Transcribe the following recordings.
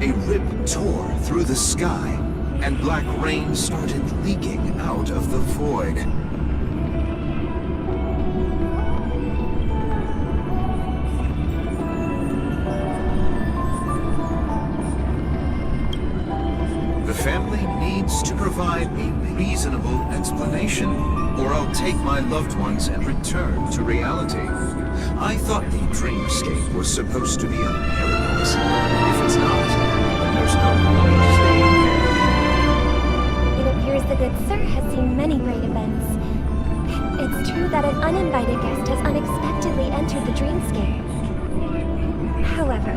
A rip tore through the sky, and black rain started leaking out of the void. The family needs to provide a reasonable explanation, or I'll take my loved ones and return to reality. I thought the dreamscape was supposed to be a paradise. If it's not, then there's no point staying here. It appears the good sir has seen many great events. It's true that an uninvited guest has unexpectedly entered the dreamscape. However,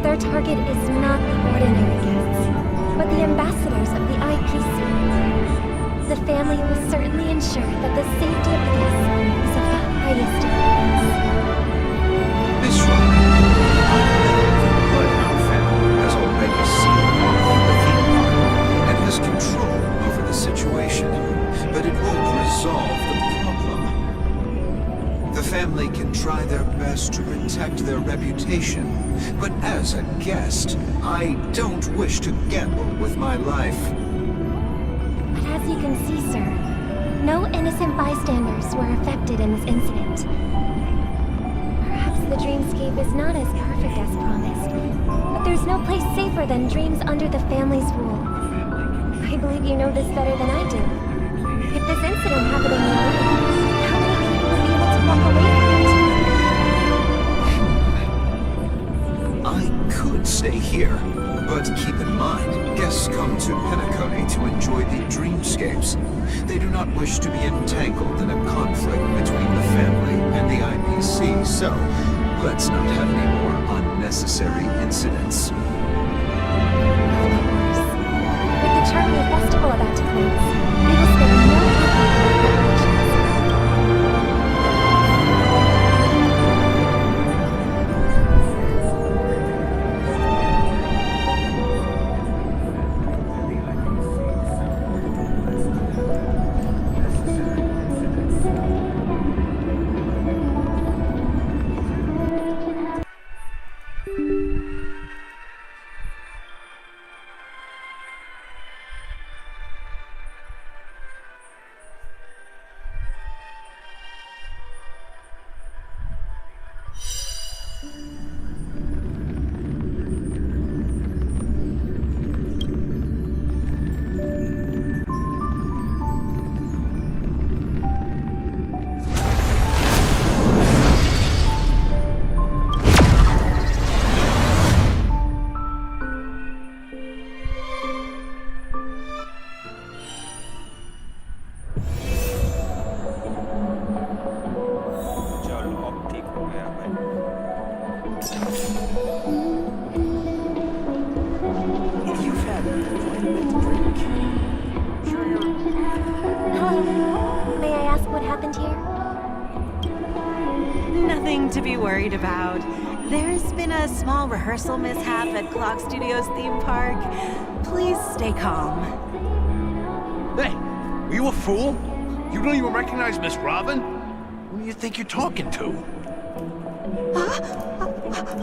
their target is not the ordinary guests, but the ambassadors of the IPC. The family will certainly ensure that the safety of the guests is of the highest importance. Miss Robin, the Bloodhound family has already sealed off the theme park and has control over the situation, but it won't resolve the problem. The family can try their best to protect their reputation, but as a guest, I don't wish to gamble with my life. But as you can see, sir, no innocent bystanders were affected in this incident. Perhaps the dreamscape is not as perfect as promised, but there's no place safer than dreams under the family's rule. I believe you know this better than I do. If this incident happened in your life, how many people would be able to walk away from it? I could stay here, but keep in mind, guests come to Penacony to enjoy the dreamscapes. They do not wish to be entangled in a conflict between the family and the IPC, so let's not have any more unnecessary incidents. Of course. With the Charlie Festival about to commence, we will spare no effort in preparations. May I ask what happened here? Nothing to be worried about. There's been a small rehearsal mishap at Clock Studios theme park. Please stay calm. Hey, are you a fool? You don't even recognize Miss Robin? Who do you think you're talking to?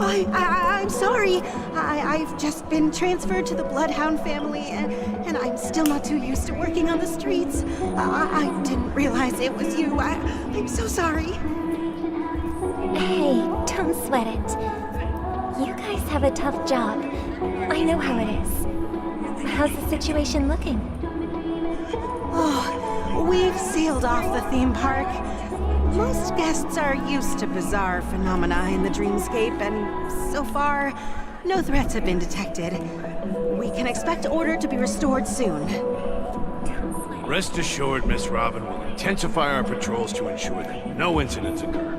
I'm sorry. I've just been transferred to the Bloodhound family, and I'm still not too used to working on the streets. I didn't realize it was you. I'm so sorry. Hey, don't sweat it. You guys have a tough job. I know how it is. How's the situation looking? Oh, we've sealed off the theme park. Most guests are used to bizarre phenomena in the dreamscape, and so far, no threats have been detected. We can expect order to be restored soon. Rest assured, Miss Robin will intensify our patrols to ensure that no incidents occur.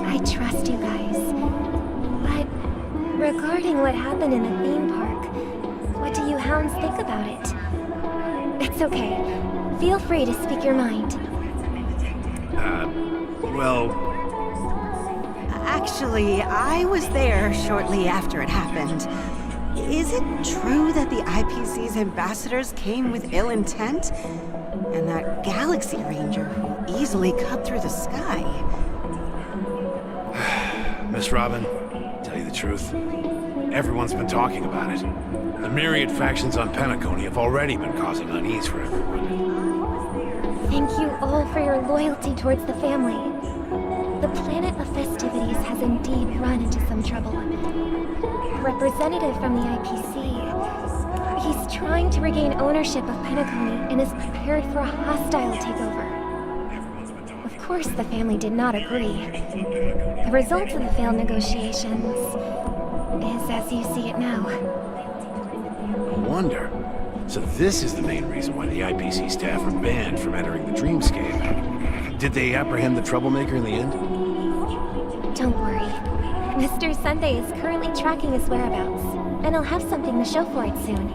I trust you guys. But regarding what happened in the theme park, what do you hounds think about it? It's okay. Feel free to speak your mind. Well... Actually, I was there shortly after it happened. Is it true that the IPC's ambassadors came with ill intent? And that Galaxy Ranger who easily cut through the sky? Miss Robin, tell you the truth, Everyone's been talking about it. The myriad factions on Penacony have already been causing unease for everyone. Thank you all for your loyalty towards the family. The planet of festivities has indeed run into some trouble. A representative from the IPC. He's trying to regain ownership of Penacony and is prepared for a hostile takeover. Of course, the family did not agree. The result of the failed negotiations is as you see it now. I wonder. So this is the main reason why the IPC staff are banned from entering the Dreamscape. Did they apprehend the troublemaker in the end? Don't worry. Mr. Sunday is currently tracking his whereabouts, and he'll have something to show for it soon.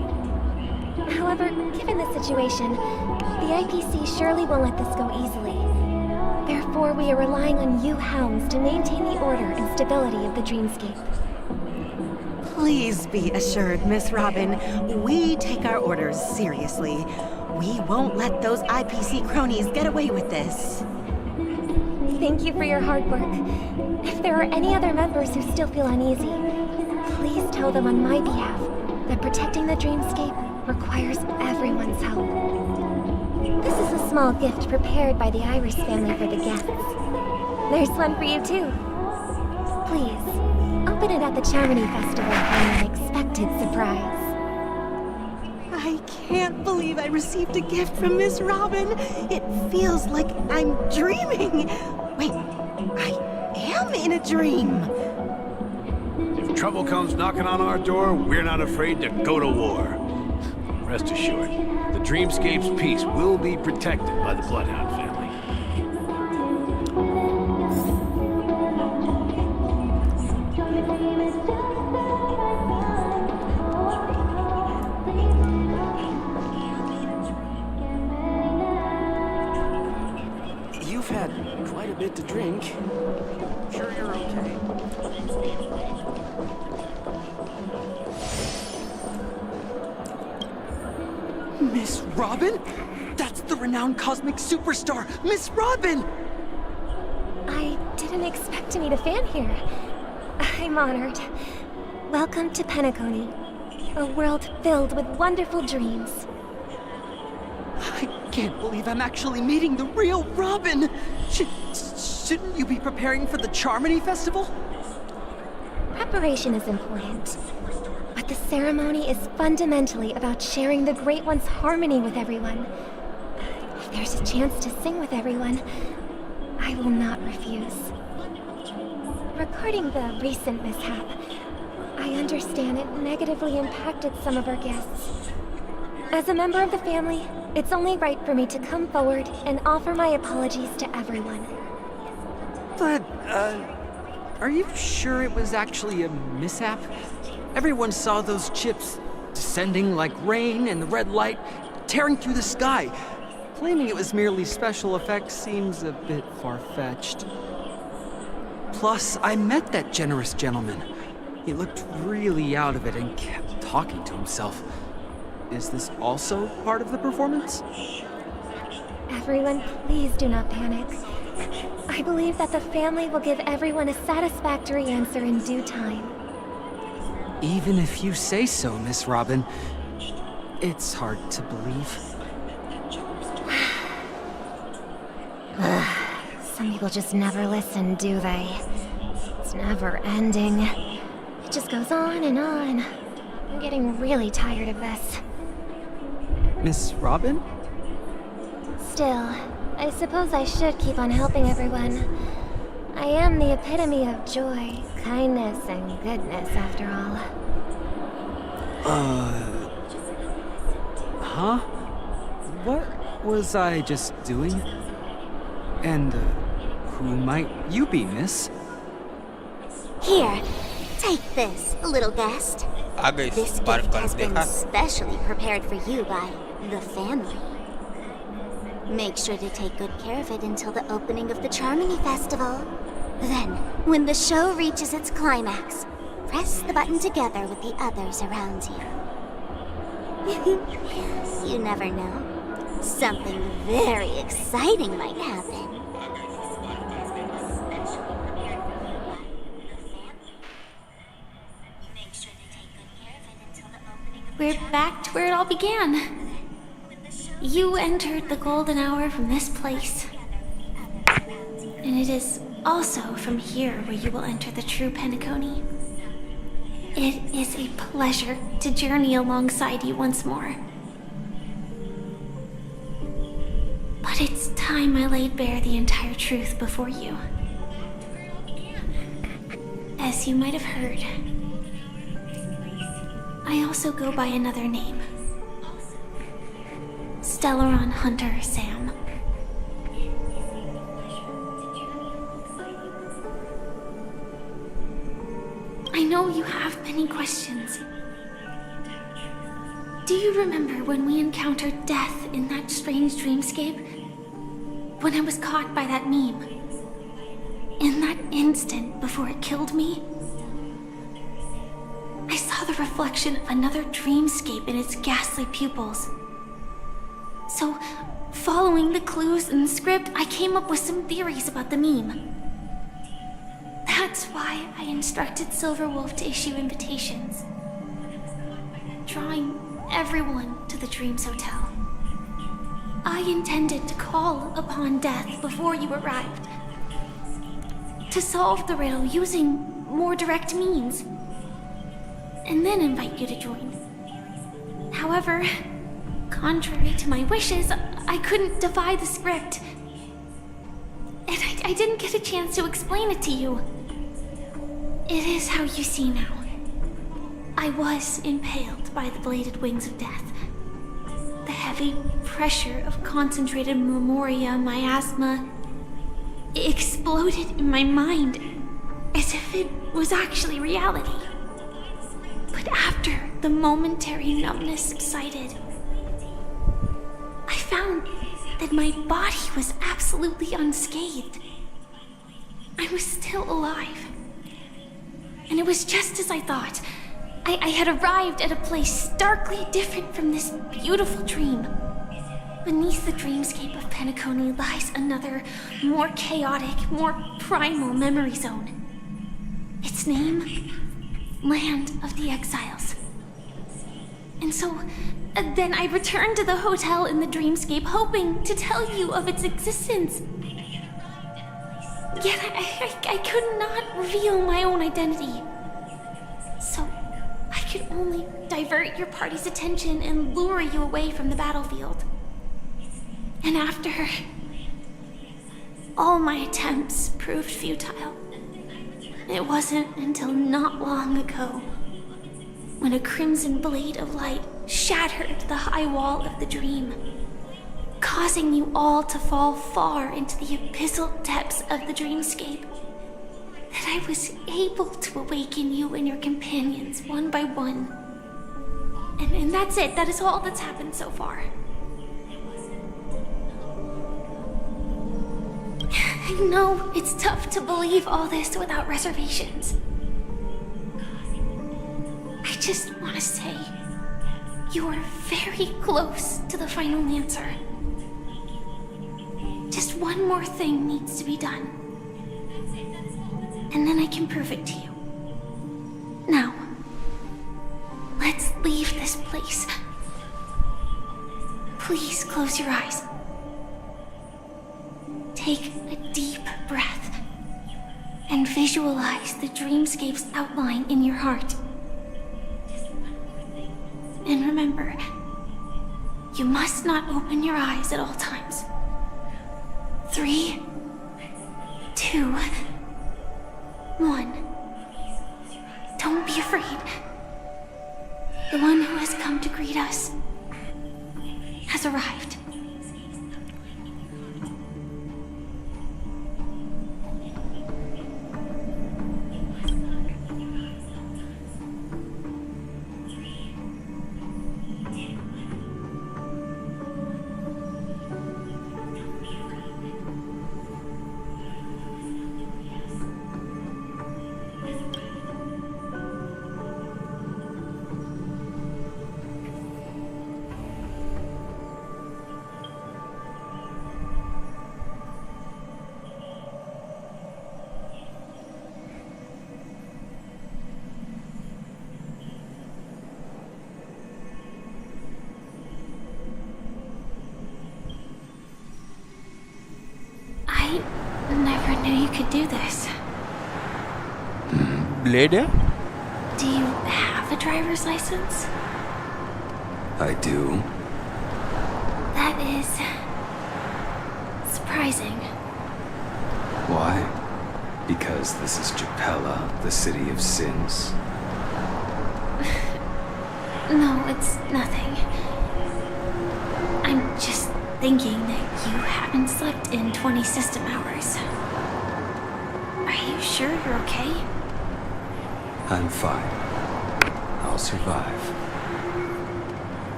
However, given the situation, the IPC surely won't let this go easily. Therefore, we are relying on you hounds to maintain the order and stability of the Dreamscape. Please be assured, Miss Robin, we take our orders seriously. We won't let those IPC cronies get away with this. Thank you for your hard work. If there are any other members who still feel uneasy, please tell them on my behalf that protecting the Dreamscape requires everyone's help. This is a small gift prepared by the Iris family for the guests. There's one for you too. Please, open it at the Charmony Festival for an unexpected surprise. I can't believe I received a gift from Miss Robin. It feels like I'm dreaming. Wait, I am in a dream. If trouble comes knocking on our door, we're not afraid to go to war. Rest assured, the Dreamscape's peace will be protected by the Bloodhound family. You've had quite a bit to drink. Sure you're okay? Miss Robin? That's the renowned cosmic superstar, Miss Robin! I didn't expect to meet a fan here. I'm honored. Welcome to Penacony, a world filled with wonderful dreams. I can't believe I'm actually meeting the real Robin! Shouldn't you be preparing for the Charmony Festival? Preparation is important, but the ceremony is fundamentally about sharing the Great One's harmony with everyone. If there's a chance to sing with everyone, I will not refuse. Regarding the recent mishap, I understand it negatively impacted some of our guests. As a member of the family, it's only right for me to come forward and offer my apologies to everyone. But, are you sure it was actually a mishap? Everyone saw those chips descending like rain and the red light tearing through the sky. Claiming it was merely special effects seems a bit far-fetched. Plus, I met that generous gentleman. He looked really out of it and kept talking to himself. Is this also part of the performance? Everyone, please do not panic. I believe that the family will give everyone a satisfactory answer in due time. Even if you say so, Miss Robin, it's hard to believe. Some people just never listen, do they? It's never ending. It just goes on and on. I'm getting really tired of this. Miss Robin? Still, I suppose I should keep on helping everyone. I am the epitome of joy, kindness, and goodness, after all. Huh? What was I just doing? And, who might you be, miss? Here, take this, little guest. This gift has been specially prepared for you by the family. Make sure to take good care of it until the opening of the Charmony Festival. Then, when the show reaches its climax, press the button together with the others around you. You never know. Something very exciting might happen. Make sure to take we're back to where it all began. You entered the golden hour from this place. And it is also from here where you will enter the true Penacony. It is a pleasure to journey alongside you once more. But it's time I laid bare the entire truth before you. As you might have heard, I also go by another name. Stellaron Hunter Sam. I know you have many questions. Do you remember when we encountered death in that strange dreamscape? When I was caught by that meme? In that instant before it killed me? I saw the reflection of another dreamscape in its ghastly pupils. So, following the clues in the script, I came up with some theories about the meme. That's why I instructed Silverwolf to issue invitations, drawing everyone to the Dreams Hotel. I intended to call upon death before you arrived, to solve the riddle using more direct means, and then invite you to join. However, contrary to my wishes, I couldn't defy the script, and I didn't get a chance to explain it to you. It is how you see now. I was impaled by the bladed wings of death. The heavy pressure of concentrated memoria miasma exploded in my mind as if it was actually reality. But after the momentary numbness subsided, I found that my body was absolutely unscathed. I was still alive. And it was just as I thought. I had arrived at a place starkly different from this beautiful dream. Beneath the dreamscape of Penacony lies another, more chaotic, more primal memory zone. Its name? Land of the Exiles. And so, then I returned to the hotel in the dreamscape, hoping to tell you of its existence. Yet I could not reveal my own identity. So, I could only divert your party's attention and lure you away from the battlefield. And after all my attempts proved futile, it wasn't until not long ago when a crimson blade of light shattered the high wall of the dream, causing you all to fall far into the abyssal depths of the dreamscape, that I was able to awaken you and your companions one by one. And that's it. That is all that's happened so far. I know it's tough to believe all this without reservations. I just want to say, you are very close to the final answer. Just one more thing needs to be done. And then I can prove it to you. Now, let's leave this place. Please close your eyes. Take a deep breath and visualize the dreamscape's outline in your heart. And remember, you must not open your eyes at all times. 3, 2, 1. Don't be afraid. The one who has come to greet us has arrived. do this. Blade? Do you have a driver's license? I do. That is surprising. Why? Because this is Japella, the city of sins? No, it's nothing. I'm just thinking that you haven't slept in 20 system hours. Are you sure you're okay? I'm fine. I'll survive.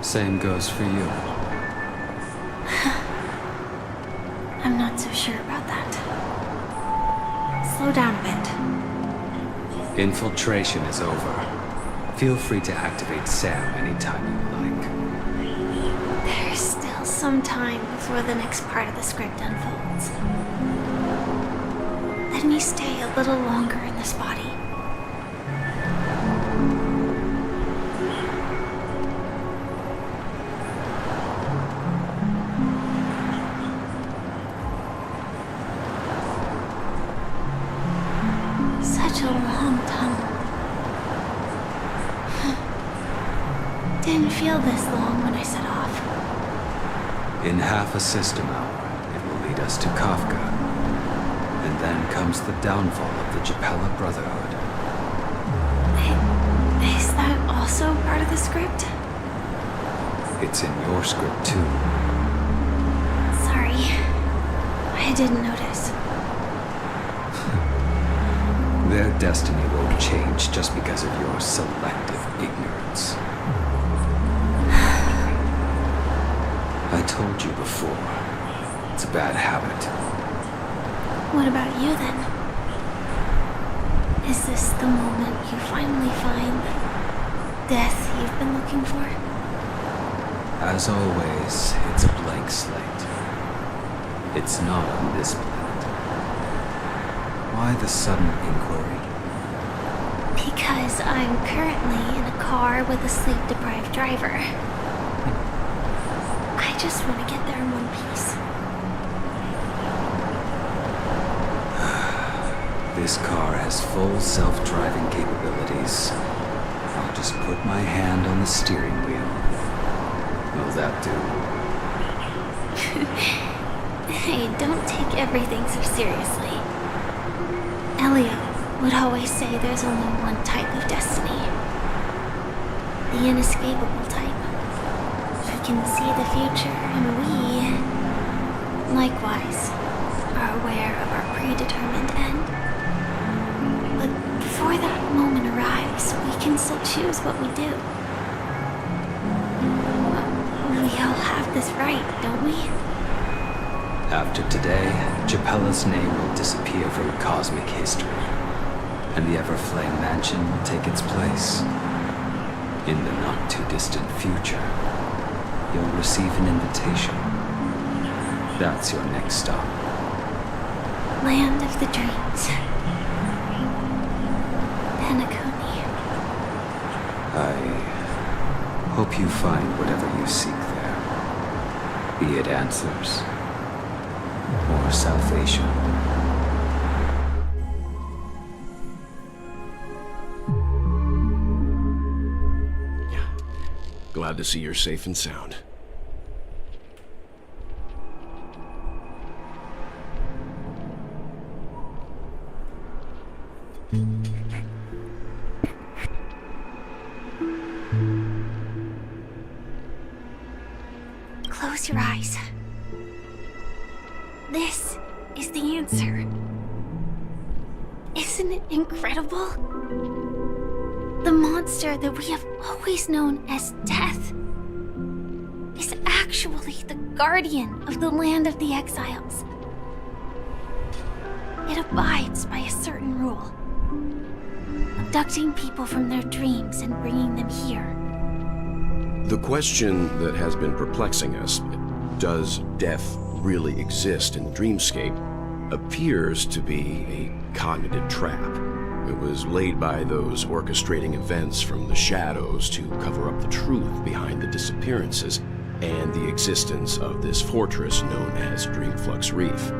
Same goes for you. I'm not so sure about that. Slow down a bit. Infiltration is over. Feel free to activate Sam anytime you like. There's still some time before the next part of the script unfolds. Let me stay a little longer in this body. Such a long tunnel. Didn't feel this long when I set off. In half a system hour, it will lead us to Kafka. And then comes the downfall of the Japella Brotherhood. Is that also part of the script? It's in your script too. Sorry. I didn't notice. Their destiny won't change just because of your selective ignorance. I told you before, it's a bad habit. What about you then? Is this the moment you finally find the death you've been looking for? As always, it's a blank slate. It's not on this planet. Why the sudden inquiry? Because I'm currently in a car with a sleep-deprived driver. I just want to get there in one piece. This car has full self-driving capabilities. I'll just put my hand on the steering wheel. Will that do? Hey, don't take everything so seriously. Elio would always say there's only one type of destiny. The inescapable type. He can see the future, and we, likewise, are aware of our predetermined end. But before that moment arrives, we can still choose what we do. We all have this right, don't we? After today, Japella's name will disappear from cosmic history, and the Everflame Mansion will take its place. In the not-too-distant future, you'll receive an invitation. That's your next stop. Land of the Dreams. Penacony. I hope you find whatever you seek there. Be it answers or salvation. Glad to see you're safe and sound. Close your eyes. This is the answer. Isn't it incredible? The monster that we have always known as Death is actually the guardian of the land of the exiles. It abides by a certain rule, abducting people from their dreams and bringing them here. The question that has been perplexing us, does death really exist in the dreamscape, appears to be a cognitive trap. It was laid by those orchestrating events from the shadows to cover up the truth behind the disappearances and the existence of this fortress known as Dreamflux Reef.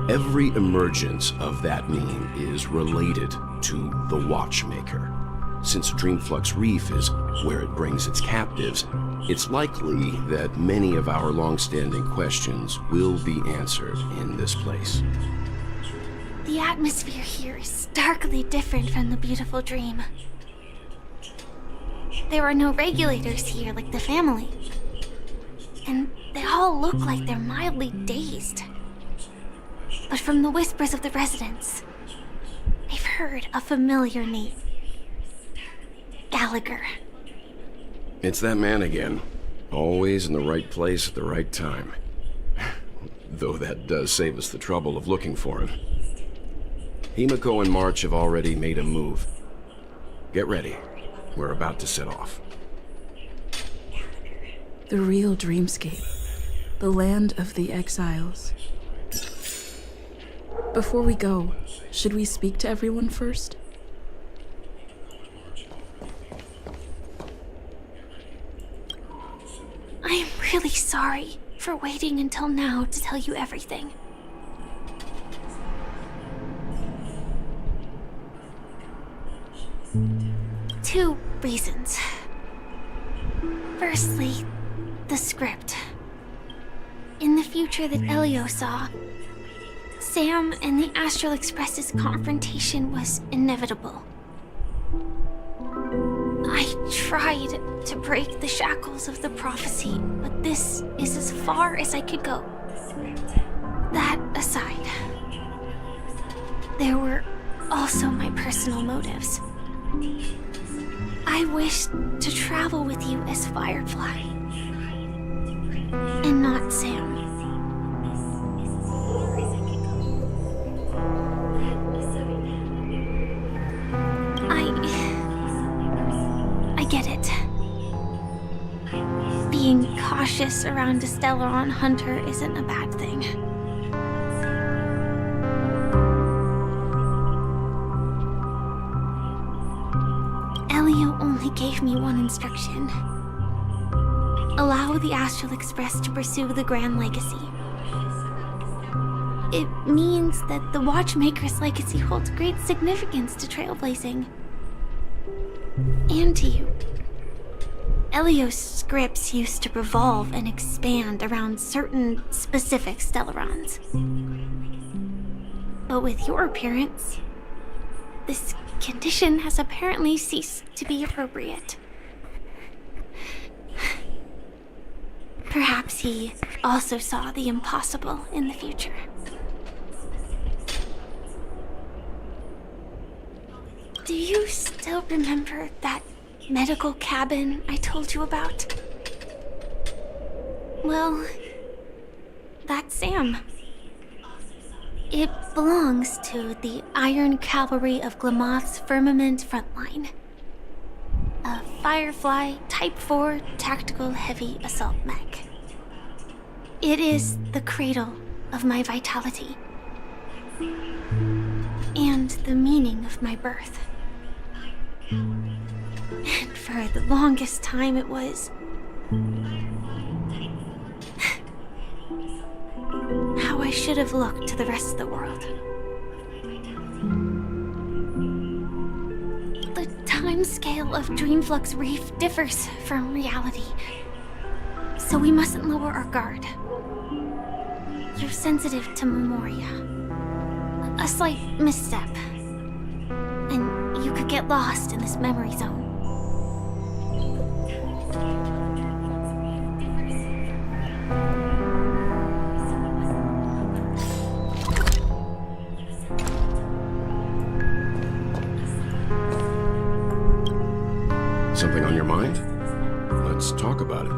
Every emergence of that meme is related to the Watchmaker. Since Dreamflux Reef is where it brings its captives, it's likely that many of our long-standing questions will be answered in this place. The atmosphere here is starkly different from the beautiful dream. There are no regulators here like the family. And they all look like they're mildly dazed. But from the whispers of the residents, I've heard a familiar name. Gallagher. It's that man again. Always in the right place at the right time. Though that does save us the trouble of looking for him. Himiko and March have already made a move. Get ready. We're about to set off. The real dreamscape. The land of the exiles. Before we go, should we speak to everyone first? I am really sorry for waiting until now to tell you everything. Two reasons. Firstly, the script. In the future that Elio saw, Sam and the Astral Express's confrontation was inevitable. I tried to break the shackles of the prophecy, but this is as far as I could go. That aside, there were also my personal motives. I wished to travel with you as Firefly, and not Sam. I get it. Being cautious around a Stellaron hunter isn't a bad thing. Elio only gave me one instruction. Allow the Astral Express to pursue the Grand Legacy. It means that the Watchmaker's legacy holds great significance to trailblazing. And to you. Elio's scripts used to revolve and expand around certain specific Stellarons. But with your appearance, this condition has apparently ceased to be appropriate. Perhaps he also saw the impossible in the future. Do you still remember that medical cabin I told you about? Well, that's Sam. It belongs to the Iron Cavalry of Glamoth's Firmament Frontline. A Firefly Type 4 Tactical Heavy Assault Mech. It is the cradle of my vitality. And the meaning of my birth. And for the longest time it was how I should have looked to the rest of the world. The timescale of Dreamflux Reef differs from reality, so we mustn't lower our guard. You're sensitive to Memoria. A slight misstep, and you could get lost in this memory zone. Something on your mind? Let's talk about it.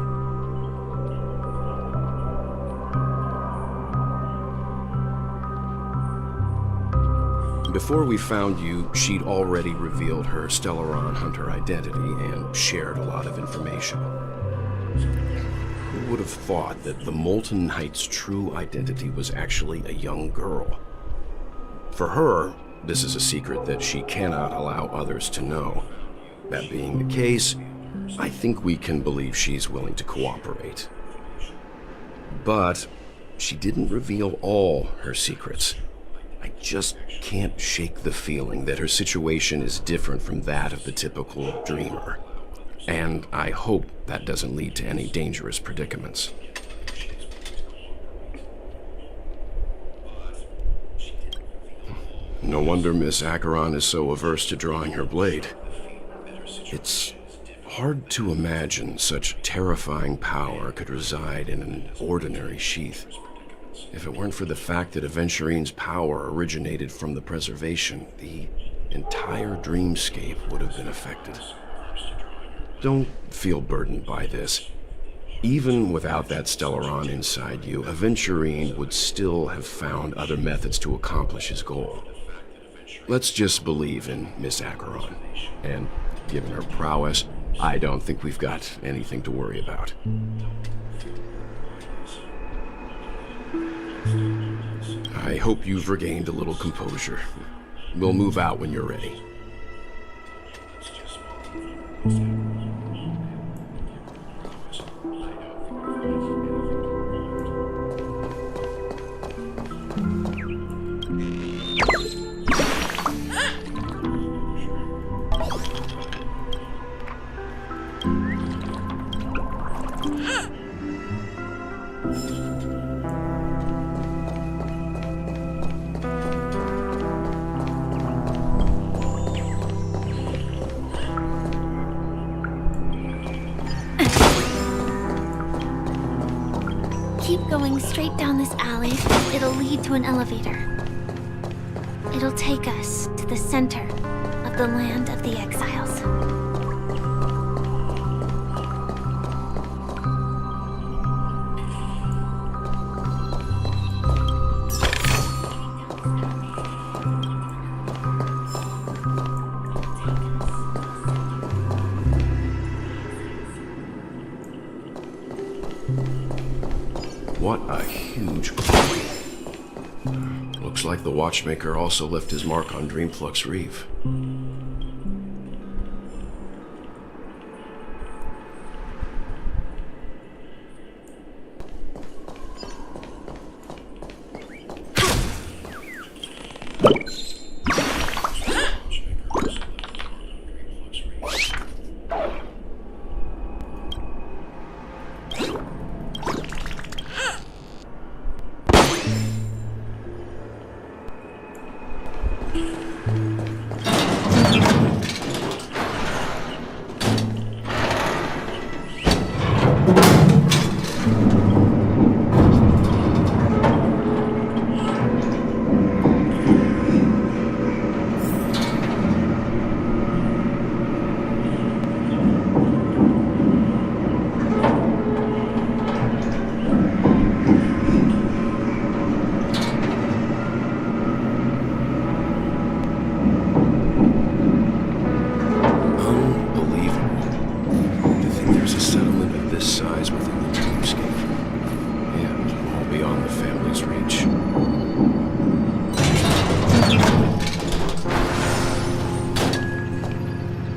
Before we found you, she'd already revealed her Stellaron hunter identity and shared a lot of information. Who would have thought that the Molten Knight's true identity was actually a young girl? For her, this is a secret that she cannot allow others to know. That being the case, I think we can believe she's willing to cooperate. But she didn't reveal all her secrets. I just can't shake the feeling that her situation is different from that of the typical dreamer. And I hope that doesn't lead to any dangerous predicaments. No wonder Miss Acheron is so averse to drawing her blade. It's hard to imagine such terrifying power could reside in an ordinary sheath. If it weren't for the fact that Aventurine's power originated from the preservation, the entire dreamscape would have been affected. Don't feel burdened by this. Even without that Stellaron inside you, Aventurine would still have found other methods to accomplish his goal. Let's just believe in Miss Acheron. And given her prowess, I don't think we've got anything to worry about. I hope you've regained a little composure. We'll move out when you're ready. Keep going straight down this alley. It'll lead to an elevator. It'll take us to the center of the land of the exiles. What a huge quarry. Looks like the Watchmaker also left his mark on Dreamflux Reef.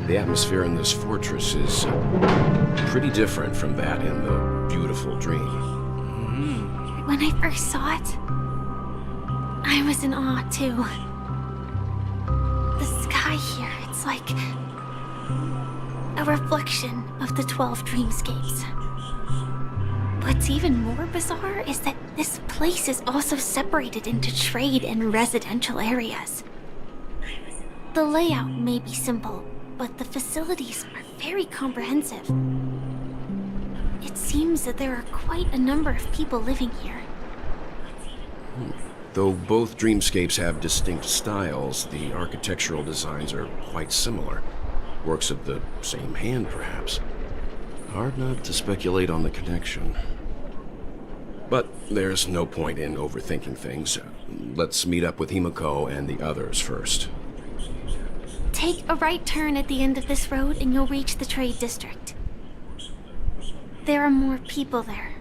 The atmosphere in this fortress is pretty different from that in the beautiful dream. When I first saw it, I was in awe too. The sky here, it's like a reflection of the 12 dreamscapes. What's even more bizarre is that this place is also separated into trade and residential areas. The layout may be simple, but the facilities are very comprehensive. It seems that there are quite a number of people living here. Though both dreamscapes have distinct styles, the architectural designs are quite similar. Works of the same hand, perhaps. Hard not to speculate on the connection. But there's no point in overthinking things. Let's meet up with Himiko and the others first. Take a right turn at the end of this road and you'll reach the trade district. There are more people there.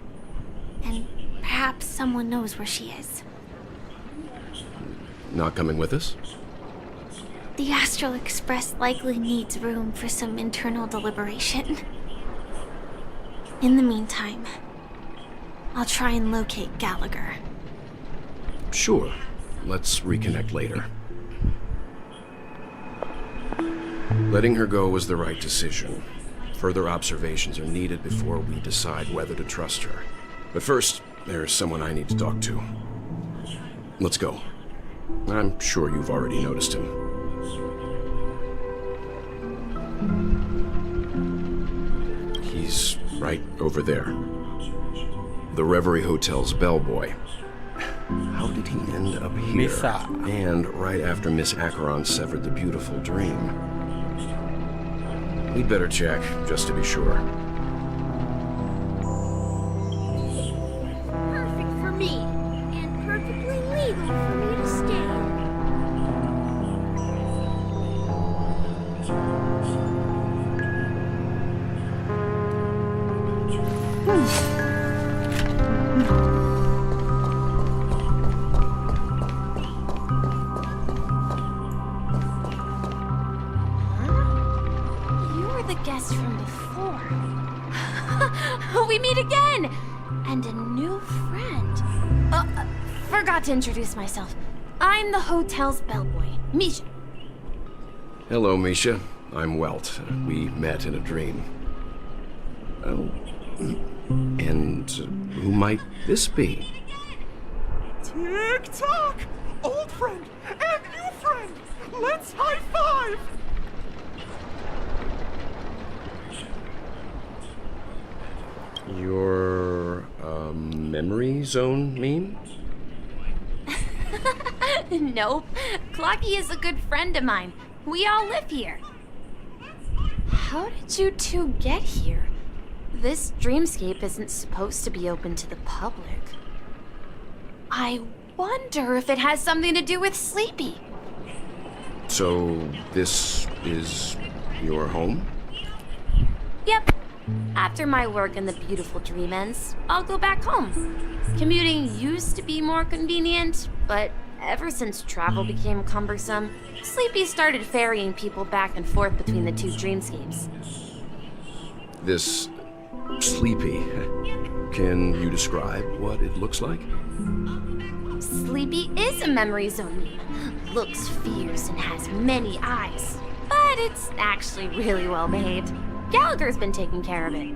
And perhaps someone knows where she is. Not coming with us? The Astral Express likely needs room for some internal deliberation. In the meantime, I'll try and locate Gallagher. Sure. Let's reconnect later. Letting her go was the right decision. Further observations are needed before we decide whether to trust her. But first, there's someone I need to talk to. Let's go. I'm sure you've already noticed him. He's right over there. The Reverie Hotel's bellboy. How did he end up here? Misa. And right after Miss Acheron severed the beautiful dream. We'd better check, just to be sure. Perfect for me, and perfectly legal for me to stay. Guest from before. We meet again! And a new friend. Forgot to introduce myself. I'm the hotel's bellboy, Misha. Hello, Misha. I'm Welt. We met in a dream. Oh. And who might this be? Tick-tock! Old friend and new friend! Let's high-five! Your, memory zone meme? Nope. Clocky is a good friend of mine. We all live here. How did you two get here? This dreamscape isn't supposed to be open to the public. I wonder if it has something to do with Sleepy. So, this is your home? Yep. After my work in the beautiful dream ends, I'll go back home. Commuting used to be more convenient, but ever since travel became cumbersome, Sleepy started ferrying people back and forth between the two dreamscapes. This Sleepy. Can you describe what it looks like? Sleepy is a memory zone meme. Looks fierce and has many eyes, but it's actually really well behaved. Gallagher's been taking care of it.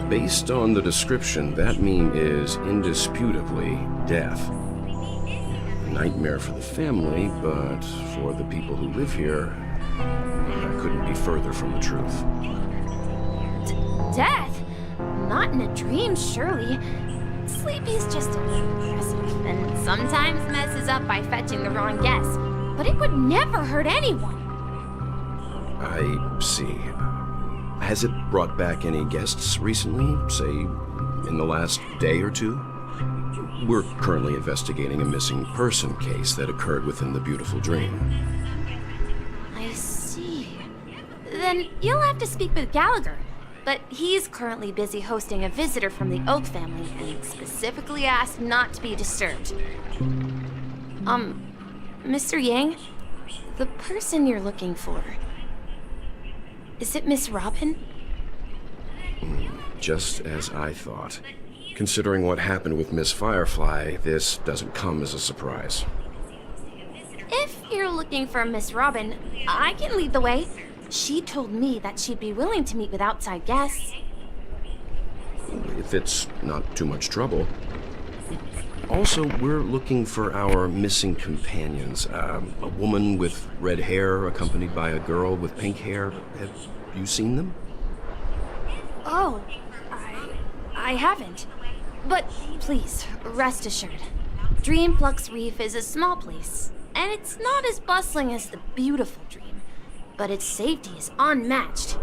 Based on the description, that meme is indisputably death. A nightmare for the family, but for the people who live here, that couldn't be further from the truth. Death? Not in a dream, surely. Sleepy's just a little aggressive, and sometimes messes up by fetching the wrong guess. But it would never hurt anyone. I see. Has it brought back any guests recently, say, in the last day or two? We're currently investigating a missing person case that occurred within the beautiful dream. I see. Then you'll have to speak with Gallagher. But he's currently busy hosting a visitor from the Oak family and specifically asked not to be disturbed. Mr. Yang? The person you're looking for, is it Miss Robin? Just as I thought. Considering what happened with Miss Firefly, this doesn't come as a surprise. If you're looking for Miss Robin, I can lead the way. She told me that she'd be willing to meet with outside guests. If it's not too much trouble. Also, we're looking for our missing companions. A woman with red hair accompanied by a girl with pink hair. Have you seen them? Oh, I haven't. But please, rest assured. Dreamflux Reef is a small place, and it's not as bustling as the beautiful dream. But its safety is unmatched.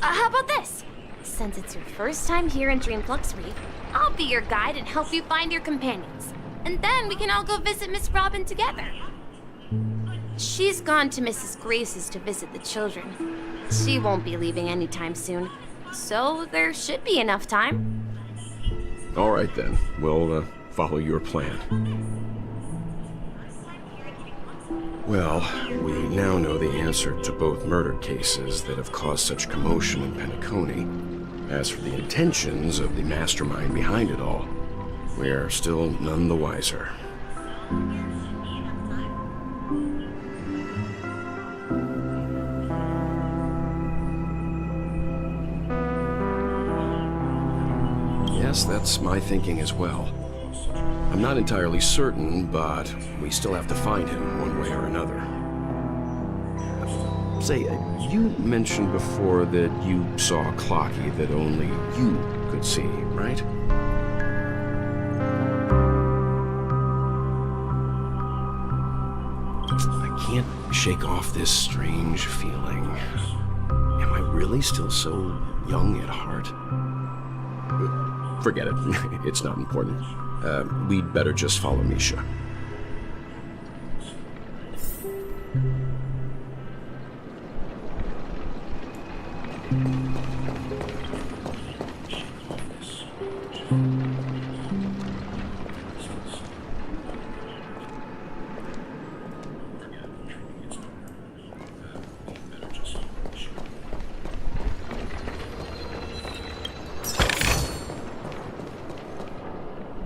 How about this? Since it's your first time here in Dreamflux Reef, I'll be your guide and help you find your companions. And then we can all go visit Miss Robin together. She's gone to Mrs. Grace's to visit the children. She won't be leaving anytime soon, so there should be enough time. All right then, we'll follow your plan. Well, we now know the answer to both murder cases that have caused such commotion in Penacony. As for the intentions of the mastermind behind it all, we are still none the wiser. Yes, that's my thinking as well. I'm not entirely certain, but we still have to find him one way or another. Say, you mentioned before that you saw a clocky that only you could see, right? I can't shake off this strange feeling. Am I really still so young at heart? Forget it. It's not important. We'd better just follow Misha.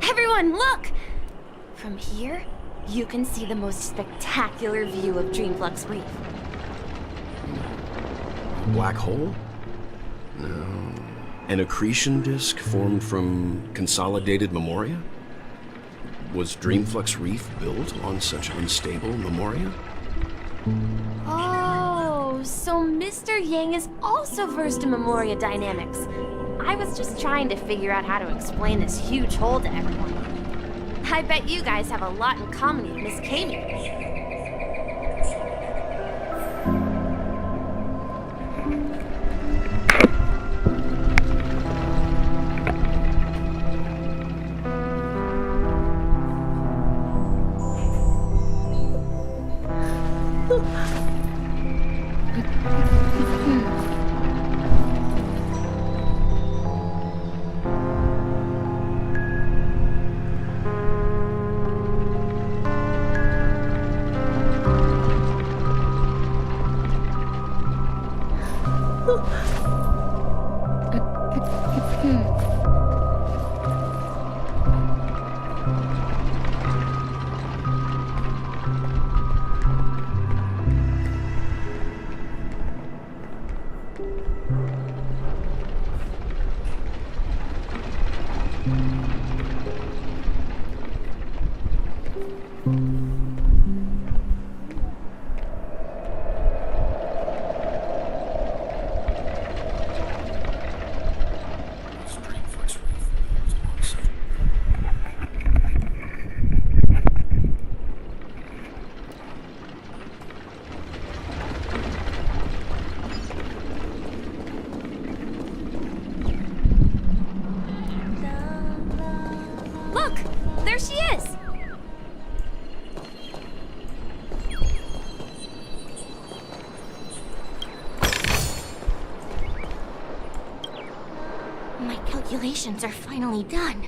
Everyone, look! From here, you can see the most spectacular view of Dreamflux Reef. Black hole? No. An accretion disk formed from consolidated memoria? Was Dreamflux Reef built on such unstable memoria? Oh, so Mr. Yang is also versed in memoria dynamics. I was just trying to figure out how to explain this huge hole to everyone. I bet you guys have a lot in common with Miss Kami. Look! There she is! My calculations are finally done.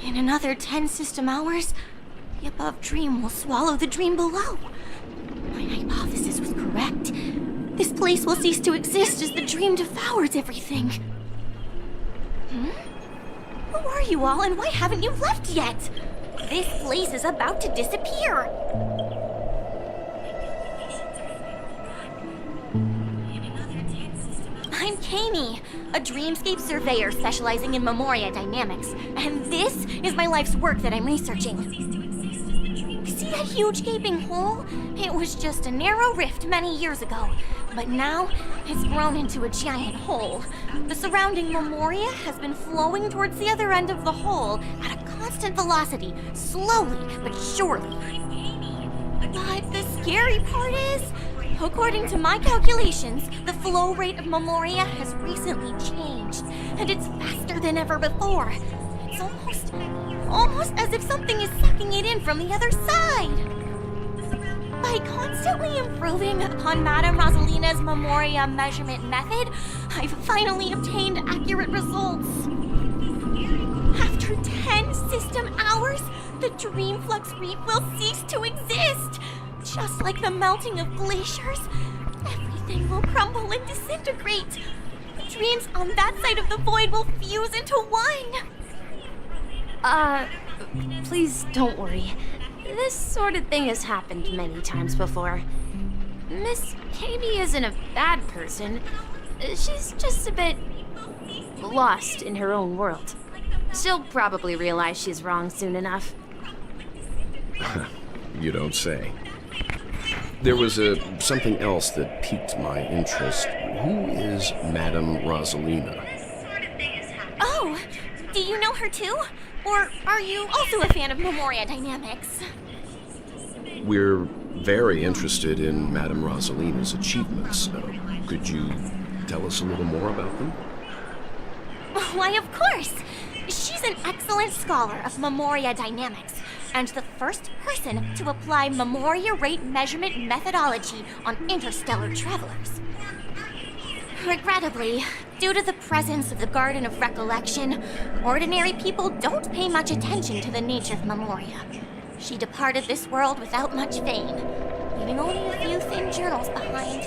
In another 10 system hours, the above dream will swallow the dream below. My hypothesis was correct. This place will cease to exist as the dream devours everything. Who are you all, and why haven't you left yet? This place is about to disappear. I'm Kami, a dreamscape surveyor specializing in memoria dynamics, and this is my life's work that I'm researching. See that huge gaping hole? It was just a narrow rift many years ago, but now it's grown into a giant hole. The surrounding memoria has been flowing towards the other end of the hole at a constant velocity, slowly but surely. But the scary part is, according to my calculations, the flow rate of memoria has recently changed, and it's faster than ever before. It's almost as if something is sucking it in from the other side. By constantly improving upon Madame Rosalina's memoria measurement method, I've finally obtained accurate results. After 10 system hours, the Dreamflux Reef will cease to exist. Just like the melting of glaciers, everything will crumble and disintegrate. The dreams on that side of the void will fuse into one. Please don't worry. This sort of thing has happened many times before. Miss Katie isn't a bad person. She's just a bit lost in her own world. She'll probably realize she's wrong soon enough. You don't say. There was something else that piqued my interest. Who is Madame Rosalina? Oh, do you know her too? Or are you also a fan of Memoria Dynamics? We're very interested in Madame Rosalina's achievements. Could you tell us a little more about them? Why, of course! She's an excellent scholar of Memoria Dynamics, and the first person to apply Memoria rate measurement methodology on interstellar travelers. Regrettably, due to the presence of the Garden of Recollection, ordinary people don't pay much attention to the nature of Memoria. She departed this world without much fame, leaving only a few thin journals behind.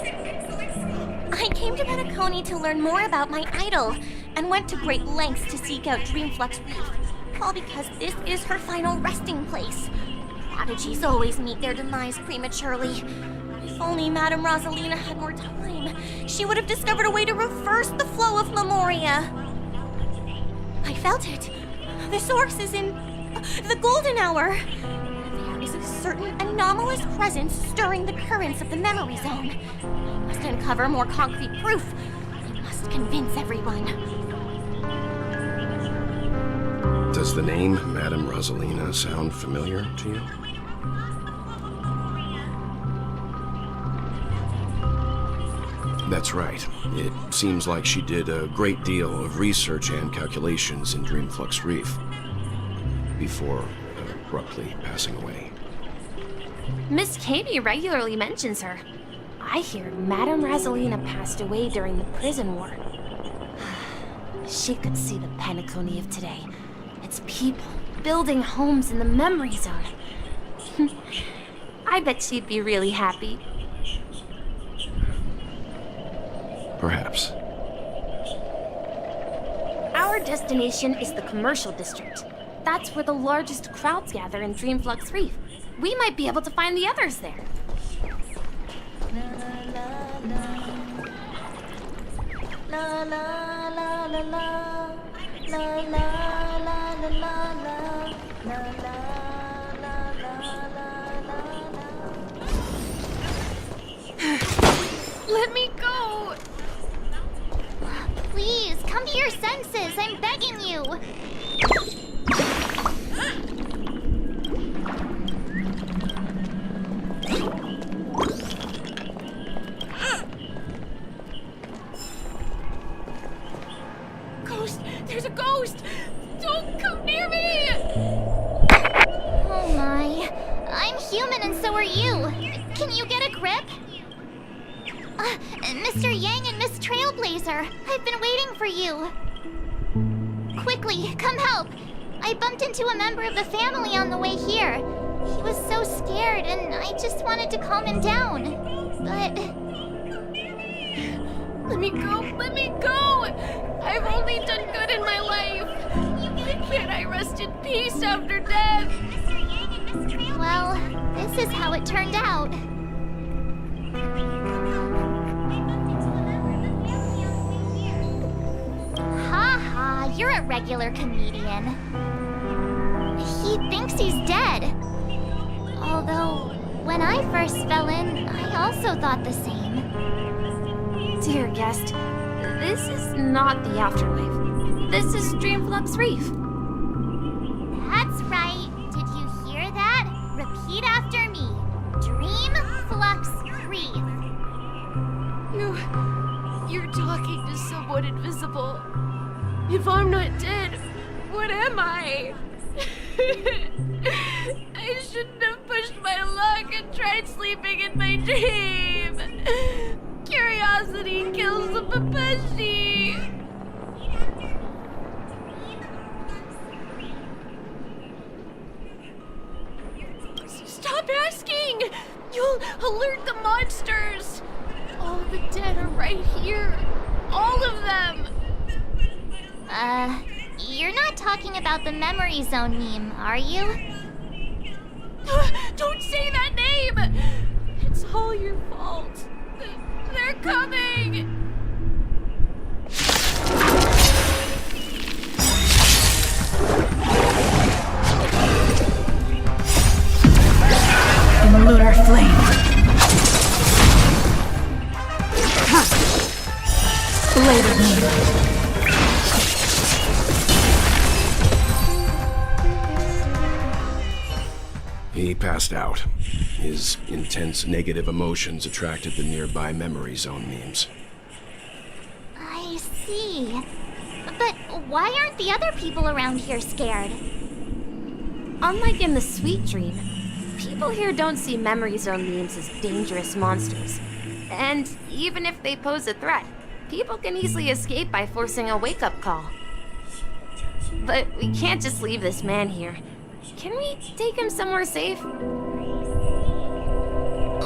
I came to Penacony to learn more about my idol, and went to great lengths to seek out Dreamflux Reef, all because this is her final resting place. Prodigies always meet their demise prematurely. If only Madame Rosalina had more time, she would have discovered a way to reverse the flow of Memoria. I felt it. The source is in the golden hour. There is a certain anomalous presence stirring the currents of the memory zone. I must uncover more concrete proof. I must convince everyone. Does the name Madame Rosalina sound familiar to you? That's right. It seems like she did a great deal of research and calculations in Dreamflux Reef before abruptly passing away. Miss Katie regularly mentions her. I hear Madame Rosalina passed away during the prison war. She could see the Penacony of today. Its people building homes in the memory zone. I bet she'd be really happy. Perhaps. Our destination is the commercial district. That's where the largest crowds gather in Dreamflux Reef. We might be able to find the others there. La la la la la la la la la la la la Let me go! Please, come to your senses. I'm begging you. Ghost! There's a ghost! Don't come near me! Oh my. I'm human and so are you. Can you get a grip? Mr. Yang and Miss Trailblazer, I've been waiting for you. Quickly, come help. I bumped into a member of the family on the way here. He was so scared and I just wanted to calm him down. But... Let me go! Let me go! I've only done good in my life. Why can't I rest in peace after death? Well, this is how it turned out. Ha, you're a regular comedian. He thinks he's dead. Although, when I first fell in, I also thought the same. Dear guest, this is not the afterlife. This is Dreamflux Reef. That's right. Did you hear that? Repeat after me. Dreamflux Reef. You're talking to someone invisible. If I'm not dead, what am I? I shouldn't have pushed my luck and tried sleeping in my dream. Curiosity kills the Papeshi. Stop asking! You'll Alert the monsters! All the dead are right here. All of them! You're not talking about the memory zone meme, are you? Don't say that name! It's all your fault. They're coming! In lunar flame. Blade of moonlight. He passed out. His intense negative emotions attracted the nearby memory zone memes. I see. But why aren't the other people around here scared? Unlike in the Sweet Dream, people here don't see memory zone memes as dangerous monsters. And even if they pose a threat, people can easily escape by forcing a wake-up call. But we can't just leave this man here. Can we take him somewhere safe?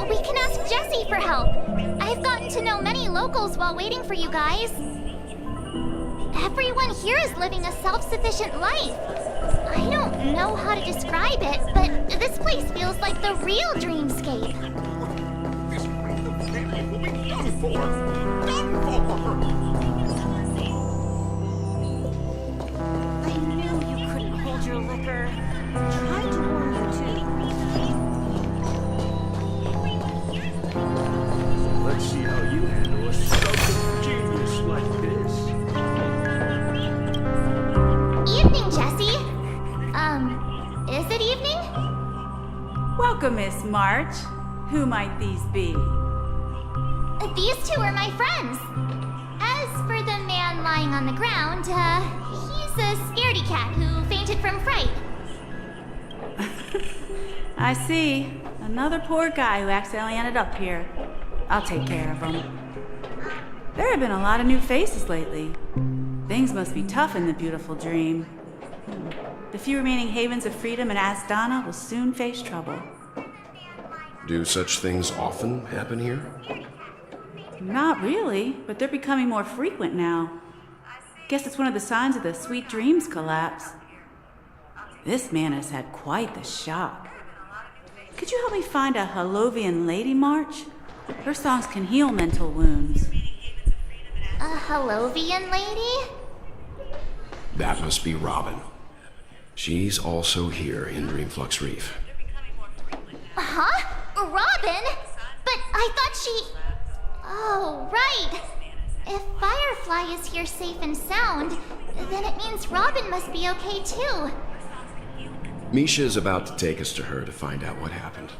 We can ask Jessie for help. I've gotten to know many locals while waiting for you guys. Everyone here is living a self-sufficient life. I don't know how to describe it, but this place feels like the real dreamscape. This way the family will be done for! Done for! I knew you couldn't hold your liquor. Tried to warn you to. Let's see how you handle a stroke genius like this. Evening, Jessie. Is it evening? Welcome, Miss March. Who might these be? These two are my friends. As for the man lying on the ground, he's a scaredy cat who fainted from fright. I see. Another poor guy who accidentally ended up here. I'll take care of him. There have been a lot of new faces lately. Things must be tough in the beautiful dream. The few remaining havens of freedom in Asdana will soon face trouble. Do such things often happen here? Not really, but they're becoming more frequent now. Guess it's one of the signs of the Sweet Dreams collapse. This man has had quite the shock. Could you help me find a Halovian lady, March? Her songs can heal mental wounds. A Halovian lady? That must be Robin. She's also here in Dreamflux Reef. Huh? Robin? But I thought she... Oh, right. If Firefly is here safe and sound, then it means Robin must be okay too. Misha's about to take us to her to find out what happened.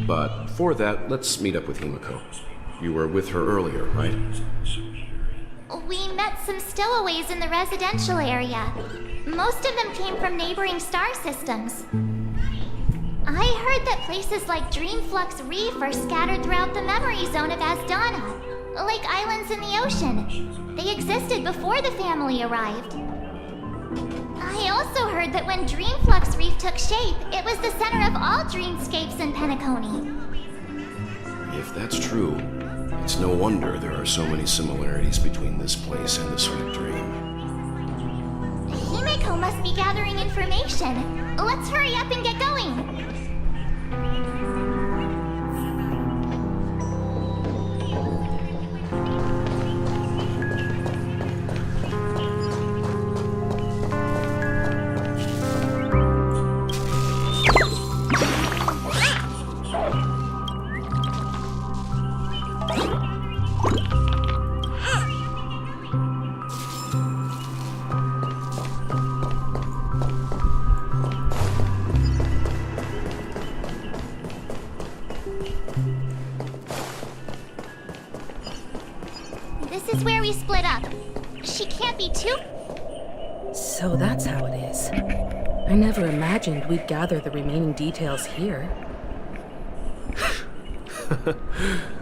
But for that, let's meet up with Himiko. You were with her earlier, right? We met some stowaways in the residential area. Most of them came from neighboring star systems. I heard that places like Dreamflux Reef are scattered throughout the memory zone of Asdana, like islands in the ocean. They existed before the family arrived. I also heard that when Dreamflux Reef took shape, it was the center of all dreamscapes in Penacony. If that's true, it's no wonder there are so many similarities between this place and the Sweet Dream. Himiko must be gathering information. Let's hurry up and get going. This is where we split up. She can't be too... So that's how it is. I never imagined we'd gather the remaining details here.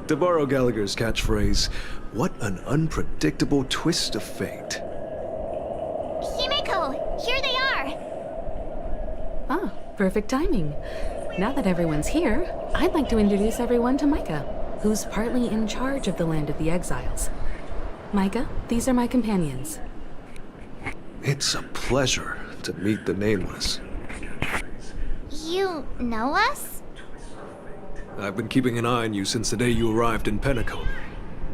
To borrow Gallagher's catchphrase, what an unpredictable twist of fate. Himiko, here they are! Ah, perfect timing. Now that everyone's here, I'd like to introduce everyone to Micah, who's partly in charge of the Land of the Exiles. Micah, these are my companions. It's a pleasure to meet the Nameless. You know us? I've been keeping an eye on you since the day you arrived in Penacony.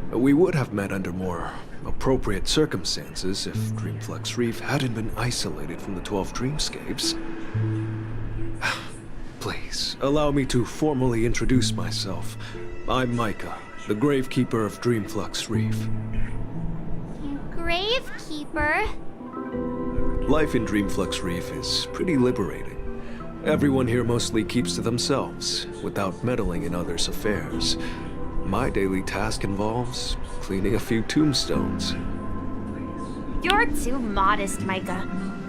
We would have met under more appropriate circumstances if Dreamflux Reef hadn't been isolated from the 12 Dreamscapes. Please, allow me to formally introduce myself. I'm Micah, the Gravekeeper of Dreamflux Reef. Gravekeeper? Life in Dreamflux Reef is pretty liberating. Everyone here mostly keeps to themselves, without meddling in others' affairs. My daily task involves cleaning a few tombstones. You're too modest, Micah.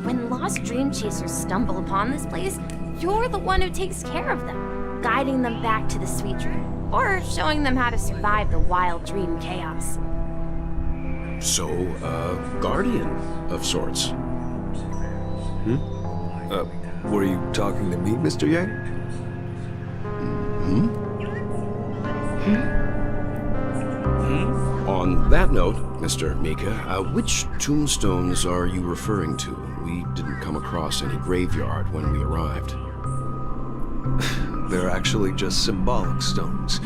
When lost dream chasers stumble upon this place, you're the one who takes care of them, guiding them back to the sweet dream, or showing them how to survive the wild dream chaos. So, guardian of sorts. Were you talking to me, Mr. Yang? On that note, Mr. Mika, which tombstones are you referring to? We didn't come across any graveyard when we arrived. They're actually just symbolic stones.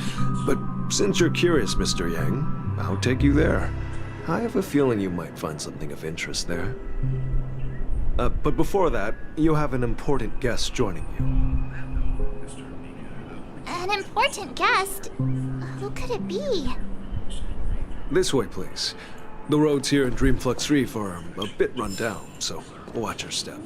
But since you're curious, Mr. Yang, I'll take you there. I have a feeling you might find something of interest there. But before that, you have an important guest joining you. An important guest? Who could it be? This way, please. The roads here in Dreamflux Reef are a bit run down, so watch your step.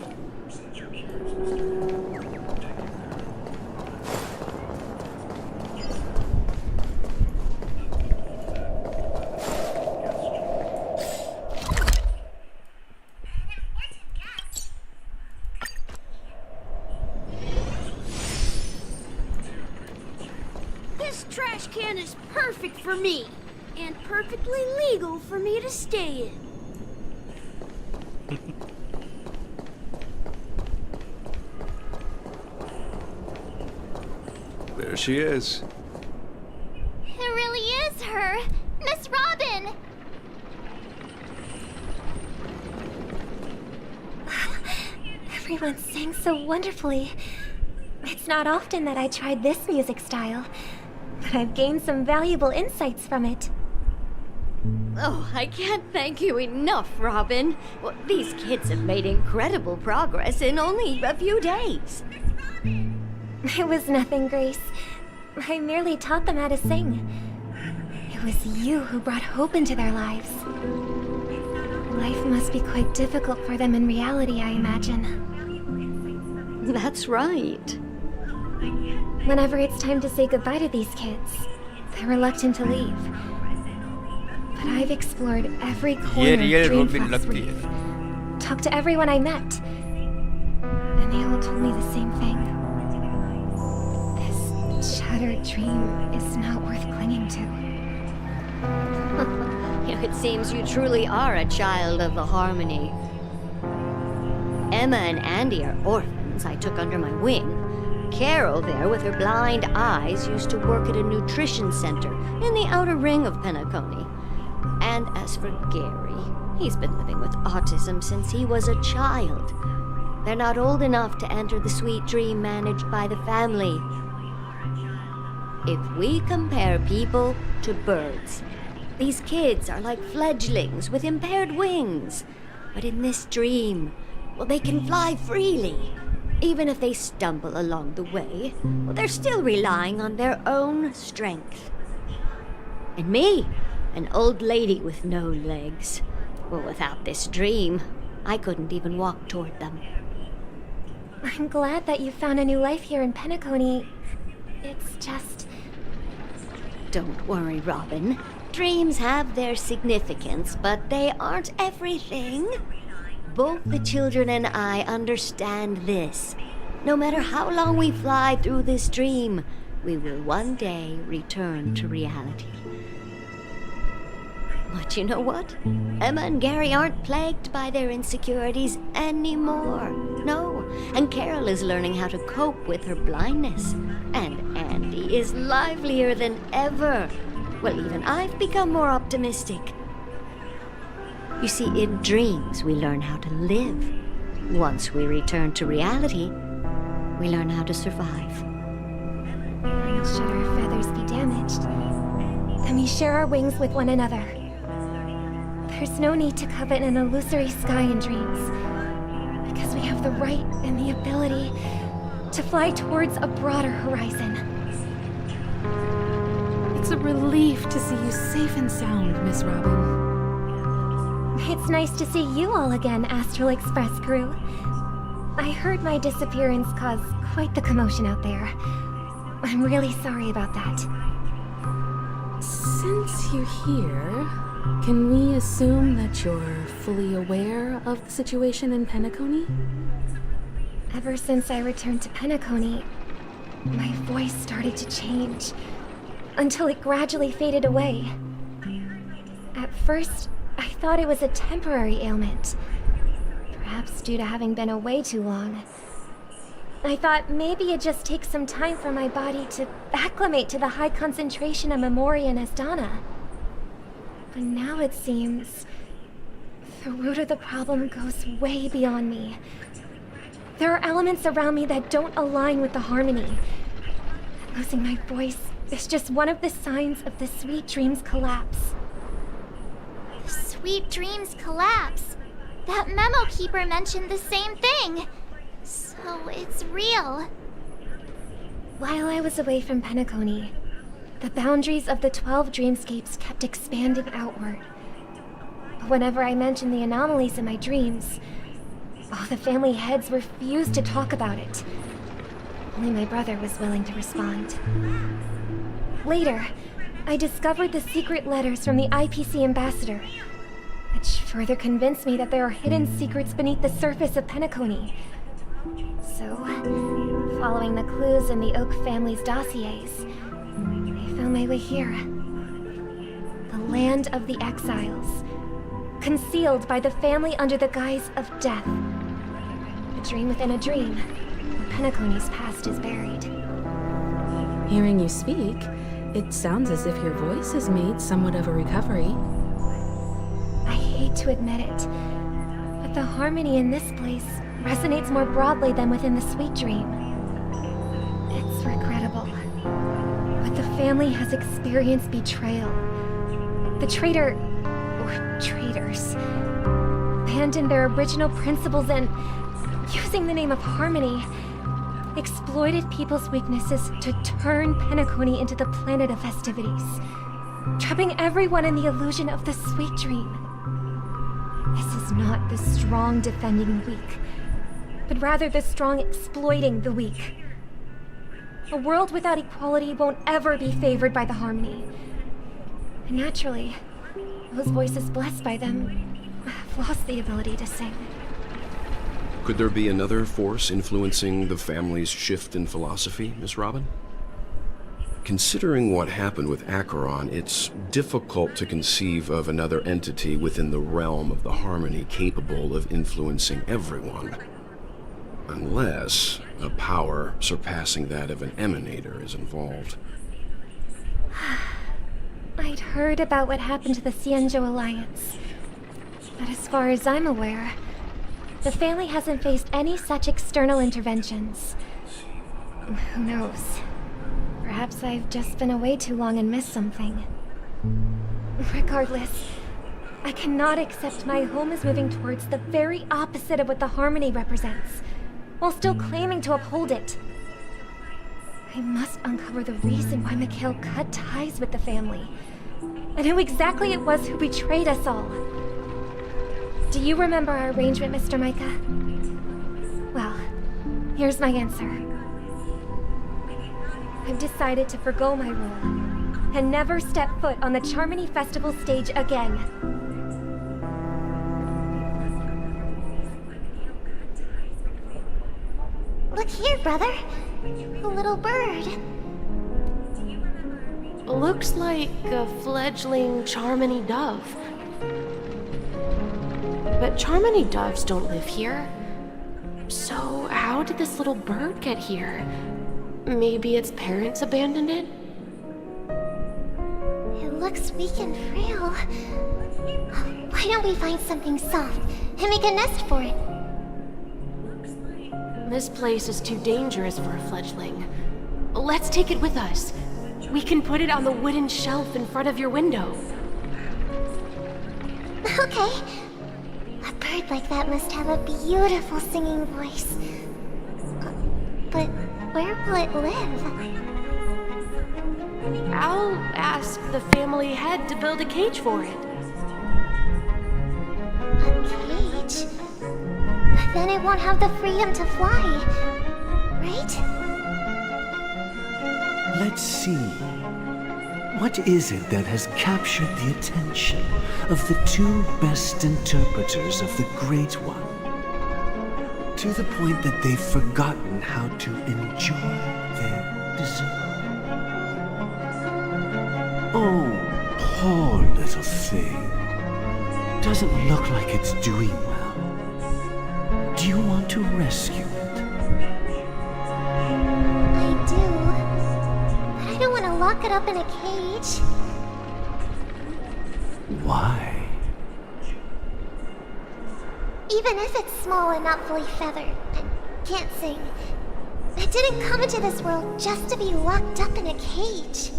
This trash can is perfect for me, and perfectly legal for me to stay in. There she is. It really is her! Miss Robin! Everyone sang so wonderfully. It's not often that I tried this music style, but I've gained some valuable insights from it. Oh, I can't thank you enough, Robin. Well, these kids have made incredible progress in only a few days. It was nothing, Grace. I merely taught them how to sing. It was you who brought hope into their lives. Life must be quite difficult for them in reality, I imagine. That's right. Whenever it's time to say goodbye to these kids, they're reluctant to leave. But I've explored every corner of Dreamflux Reef, talked to everyone I met, and they all told me the same thing. This shattered dream is not worth clinging to. It seems you truly are a child of the Harmony. Emma and Andy are orphans I took under my wing. Carol there, with her blind eyes, used to work at a nutrition center in the outer ring of Penacony. And as for Gary, he's been living with autism since he was a child. They're not old enough to enter the sweet dream managed by the family. If we compare people to birds, these kids are like fledglings with impaired wings. But in this dream, well, they can fly freely. Even if they stumble along the way, well, they're still relying on their own strength. And me, an old lady with no legs. Well, without this dream, I couldn't even walk toward them. I'm glad that you found a new life here in Penacony. It's just... Don't worry, Robin. Dreams have their significance, but they aren't everything. Both the children and I understand this. No matter how long we fly through this dream, we will one day return to reality. But you know what? Emma and Gary aren't plagued by their insecurities anymore. No, and Carol is learning how to cope with her blindness. And Andy is livelier than ever. Well, even I've become more optimistic. You see, in dreams, we learn how to live. Once we return to reality, we learn how to survive. And should our feathers be damaged, then we share our wings with one another. There's no need to covet an illusory sky in dreams, because we have the right and the ability to fly towards a broader horizon. It's a relief to see you safe and sound, Miss Robin. It's nice to see you all again, Astral Express crew. I heard my disappearance caused quite the commotion out there. I'm really sorry about that. Since you're here, can we assume that you're fully aware of the situation in Penacony? Ever since I returned to Penacony, my voice started to change, until it gradually faded away. At first, I thought it was a temporary ailment, perhaps due to having been away too long. I thought maybe it just takes some time for my body to acclimate to the high concentration of Memoria and Asdana. But now it seems the root of the problem goes way beyond me. There are elements around me that don't align with the harmony. Losing my voice is just one of the signs of the Sweet Dreams collapse. The Sweet Dreams collapse? That memo keeper mentioned the same thing. So it's real. While I was away from Penacony, the boundaries of the 12 dreamscapes kept expanding outward. But whenever I mentioned the anomalies in my dreams, all the family heads refused to talk about it. Only my brother was willing to respond. Later, I discovered the secret letters from the IPC ambassador, which further convinced me that there are hidden secrets beneath the surface of Penacony. So, following the clues in the Oak family's dossiers, I found my way here. The land of the exiles, concealed by the family under the guise of death. A dream within a dream. Penacony's past is buried. Hearing you speak, it sounds as if your voice has made somewhat of a recovery. I hate to admit it, but the harmony in this place resonates more broadly than within the Sweet Dream. It's regrettable, but the family has experienced betrayal. The traitor, or traitors, abandoned their original principles and, using the name of harmony, exploited people's weaknesses to turn Penacony into the planet of festivities, trapping everyone in the illusion of the Sweet Dream. This is not the strong defending the weak, but rather the strong exploiting the weak. A world without equality won't ever be favored by the harmony. And naturally, those voices blessed by them have lost the ability to sing. Could there be another force influencing the family's shift in philosophy, Miss Robin? Considering what happened with Acheron, it's difficult to conceive of another entity within the realm of the harmony capable of influencing everyone. Unless a power surpassing that of an emanator is involved. I'd heard about what happened to the Xianzhou Alliance, but as far as I'm aware, the family hasn't faced any such external interventions. Who knows? Perhaps I've just been away too long and missed something. Regardless, I cannot accept my home is moving towards the very opposite of what the harmony represents, while still claiming to uphold it. I must uncover the reason why Mikhail cut ties with the family, and who exactly it was who betrayed us all. Do you remember our arrangement, Mr. Micah? Well, here's my answer. I've decided to forgo my role, and never step foot on the Charmony Festival stage again. Look here, brother. A little bird. Looks like a fledgling Charmony dove. But Charmony doves don't live here. So how did this little bird get here? Maybe its parents abandoned it? It looks weak and frail. Why don't we find something soft and make a nest for it? This place is too dangerous for a fledgling. Let's take it with us. We can put it on the wooden shelf in front of your window. Okay. A bird like that must have a beautiful singing voice. But where will it live? I'll ask the family head to build a cage for it. A cage? But then it won't have the freedom to fly, right? Let's see. What is it that has captured the attention of the two best interpreters of the Great One? To the point that they've forgotten how to enjoy their dessert. Oh, poor little thing. Doesn't look like it's doing well. Do you want to rescue it? I do. But I don't want to lock it up in a cage. Why? Even if it's small and not fully feathered, and can't sing, it didn't come into this world just to be locked up in a cage.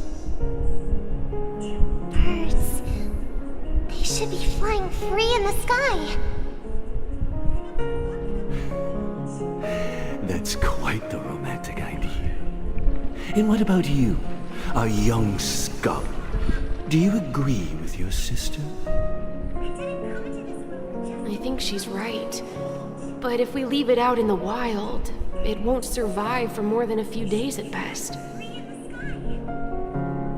Birds, they should be flying free in the sky. That's quite the romantic idea. And what about you, a young scum? Do you agree with your sister? I think she's right. But if we leave it out in the wild, it won't survive for more than a few days at best.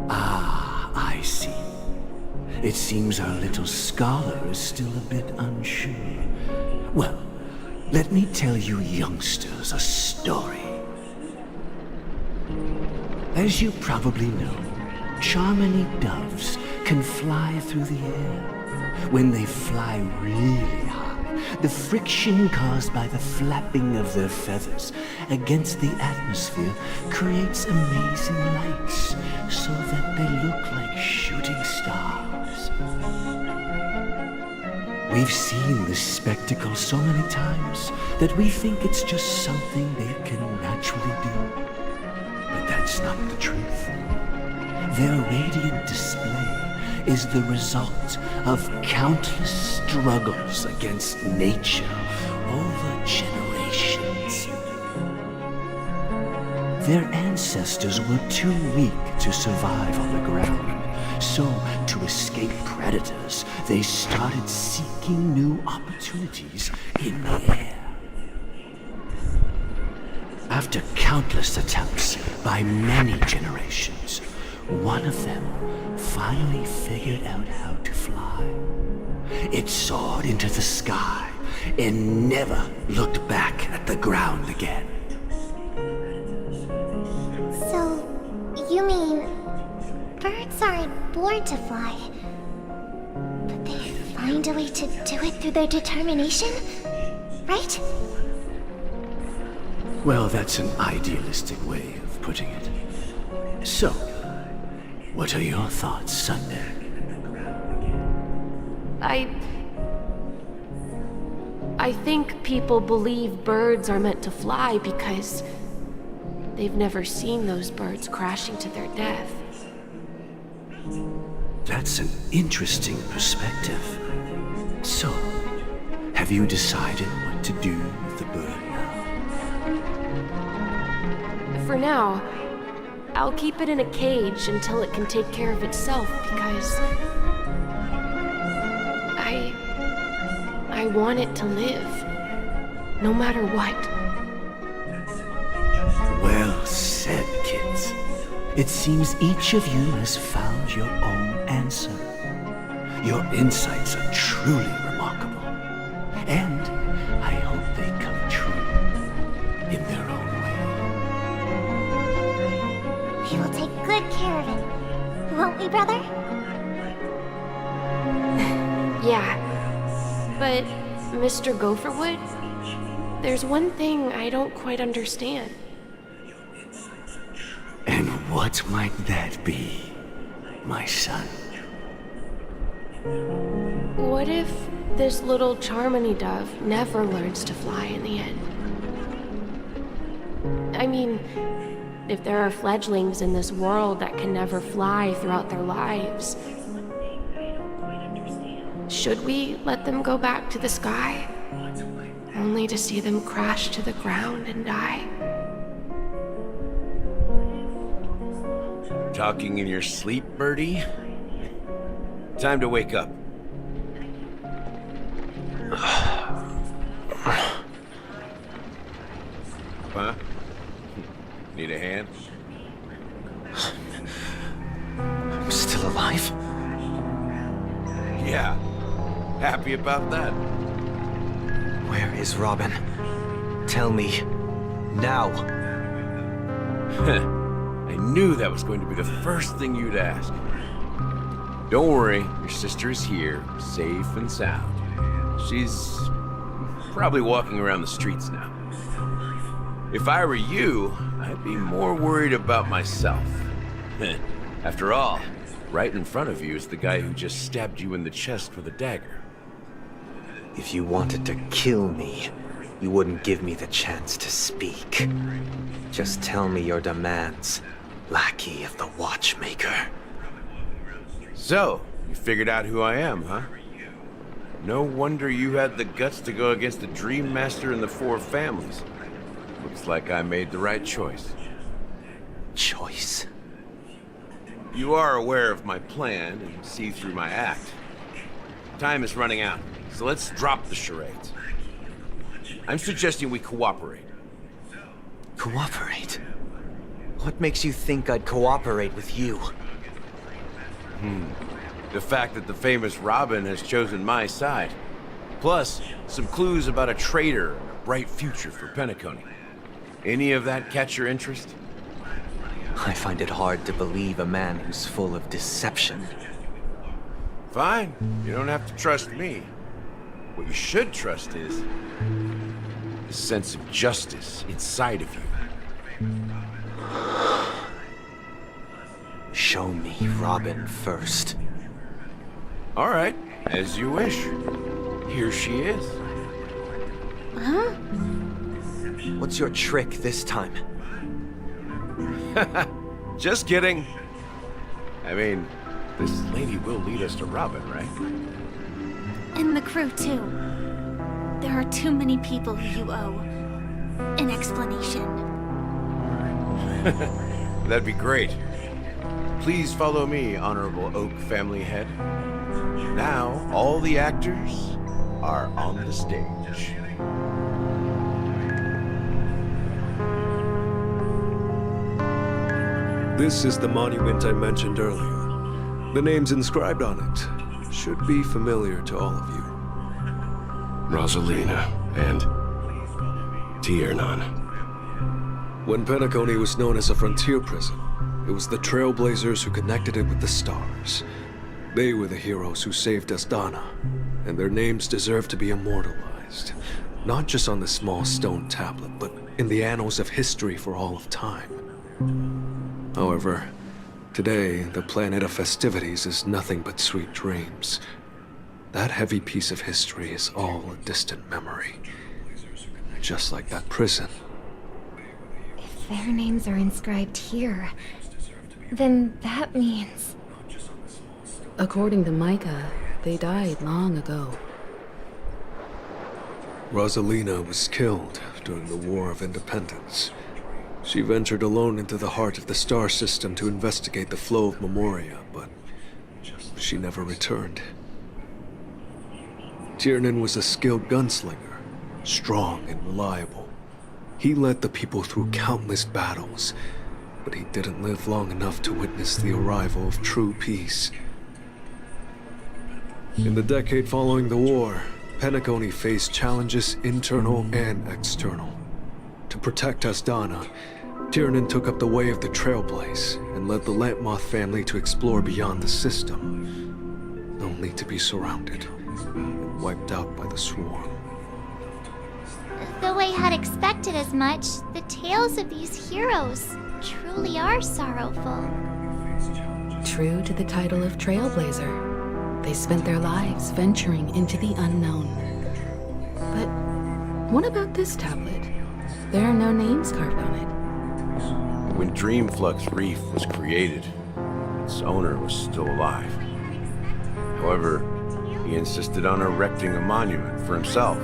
Ah, I see. It seems our little scholar is still a bit unsure. Well, let me tell you youngsters a story. As you probably know, Charmony doves can fly through the air. When they fly really high, the friction caused by the flapping of their feathers against the atmosphere creates amazing lights so that they look like shooting stars. We've seen this spectacle so many times that we think it's just something they can naturally do. But that's not the truth. Their radiant display is the result of countless struggles against nature over generations. Their ancestors were too weak to survive on the ground, so to escape predators, they started seeking new opportunities in the air. After countless attempts by many generations, one of them finally figured out how to fly. It soared into the sky and never looked back at the ground again. So, you mean birds aren't born to fly, but they find a way to do it through their determination, right? Well, that's an idealistic way of putting it. So, what are your thoughts, Sunday? I think people believe birds are meant to fly because they've never seen those birds crashing to their death. That's an interesting perspective. So, have you decided what to do with the bird now? For now, I'll keep it in a cage until it can take care of itself because I want it to live, no matter what. Well said, kids. It seems each of you has found your own answer. Your insights are truly remarkable, and I hope they come true in their own way. We will take good care of it, won't we, brother? Yeah, but Mr. Gopherwood, there's one thing I don't quite understand. And what might that be, my son? What if this little Charmony dove never learns to fly in the end? I mean, if there are fledglings in this world that can never fly throughout their lives, should we let them go back to the sky, only to see them crash to the ground and die? Talking in your sleep, Birdie? Time to wake up. Huh? Need a hand? I'm still alive? Yeah. Happy about that. Where is Robin? Tell me. Now. I knew that was going to be the first thing you'd ask. Don't worry, your sister is here, safe and sound. She's probably walking around the streets now. If I were you, I'd be more worried about myself. After all, right in front of you is the guy who just stabbed you in the chest with a dagger. If you wanted to kill me, you wouldn't give me the chance to speak. Just tell me your demands, lackey of the Watchmaker. So, you figured out who I am, huh? No wonder you had the guts to go against the Dream Master and the Four Families. Looks like I made the right choice. Choice? You are aware of my plan and see through my act. Time is running out, so let's drop the charades. I'm suggesting we cooperate. Cooperate? What makes you think I'd cooperate with you? The fact that the famous Robin has chosen my side. Plus, some clues about a traitor and a bright future for Penacony. Any of that catch your interest? I find it hard to believe a man who's full of deception. Fine. You don't have to trust me. What you should trust is the sense of justice inside of you. Show me Robin first. All right, as you wish. Here she is. Huh? What's your trick this time? Just kidding. I mean, this lady will lead us to Robin, right? And the crew, too. There are too many people who you owe an explanation. That'd be great. Please follow me, Honorable Oak Family Head. Now, all the actors are on the stage. This is the monument I mentioned earlier. The names inscribed on it should be familiar to all of you. Rosalina and Tiernan. When Penacony was known as a frontier prison, it was the Trailblazers who connected it with the stars. They were the heroes who saved Asdana, and their names deserve to be immortalized. Not just on the small stone tablet, but in the annals of history for all of time. However, today, the planet of festivities is nothing but sweet dreams. That heavy piece of history is all a distant memory. Just like that prison. If their names are inscribed here, then that means... According to Micah, they died long ago. Rosalina was killed during the War of Independence. She ventured alone into the heart of the star system to investigate the flow of Memoria, but she never returned. Tiernan was a skilled gunslinger, strong and reliable. He led the people through countless battles, but he didn't live long enough to witness the arrival of true peace. In the decade following the war, Penacony faced challenges internal and external. To protect Asdana, Tiernan took up the way of the Trailblaze and led the Lampmoth family to explore beyond the system, only to be surrounded and wiped out by the Swarm. Though I had expected as much, the tales of these heroes truly are sorrowful. True to the title of Trailblazer, they spent their lives venturing into the unknown. But what about this tablet? There are no names carved on it. When Dreamflux Reef was created, its owner was still alive. However, he insisted on erecting a monument for himself,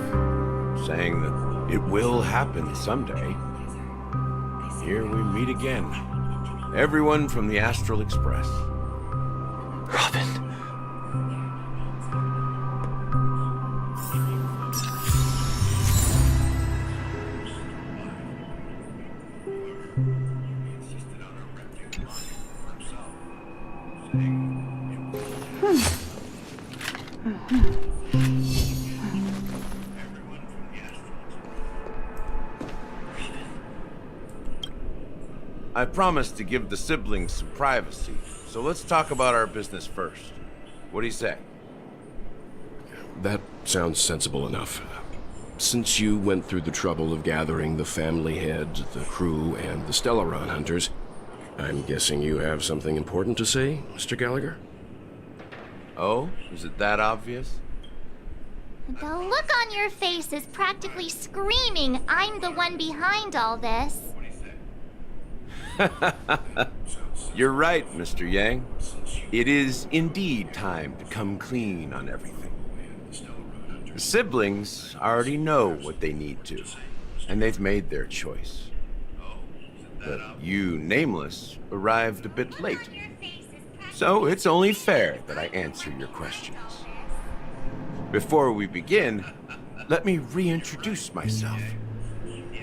saying that it will happen someday. Here we meet again. Everyone from the Astral Express. Robin. I promised to give the siblings some privacy, so let's talk about our business first. What do you say? That sounds sensible enough. Since you went through the trouble of gathering the family heads, the crew, and the Stellaron hunters, I'm guessing you have something important to say, Mr. Gallagher? Oh? Is it that obvious? The look on your face is practically screaming, I'm the one behind all this. You're right, Mr. Yang. It is indeed time to come clean on everything. The siblings already know what they need to, and they've made their choice. But you, Nameless, arrived a bit late. So it's only fair that I answer your questions. Before we begin, let me reintroduce myself.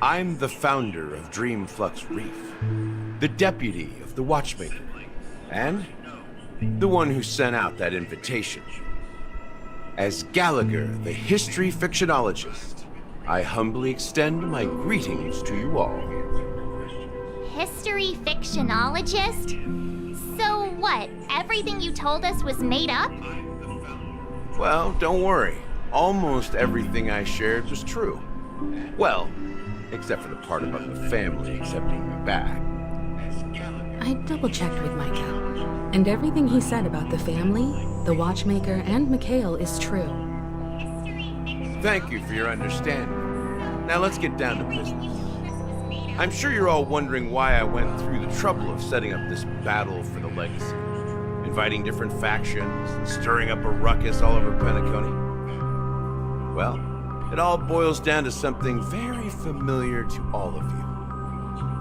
I'm the founder of Dreamflux Reef, the deputy of the Watchmaker, and the one who sent out that invitation. As Gallagher, the history fictionologist, I humbly extend my greetings to you all. History fictionologist? So what, everything you told us was made up? Well, don't worry. Almost everything I shared was true. Well, except for the part about the family accepting me back. I double-checked with Micah, and everything he said about the family, the Watchmaker, and Mikhail is true. Thank you for your understanding. Now let's get down to business. I'm sure you're all wondering why I went through the trouble of setting up this battle for the legacy, inviting different factions, and stirring up a ruckus all over Penacony. Well, it all boils down to something very familiar to all of you.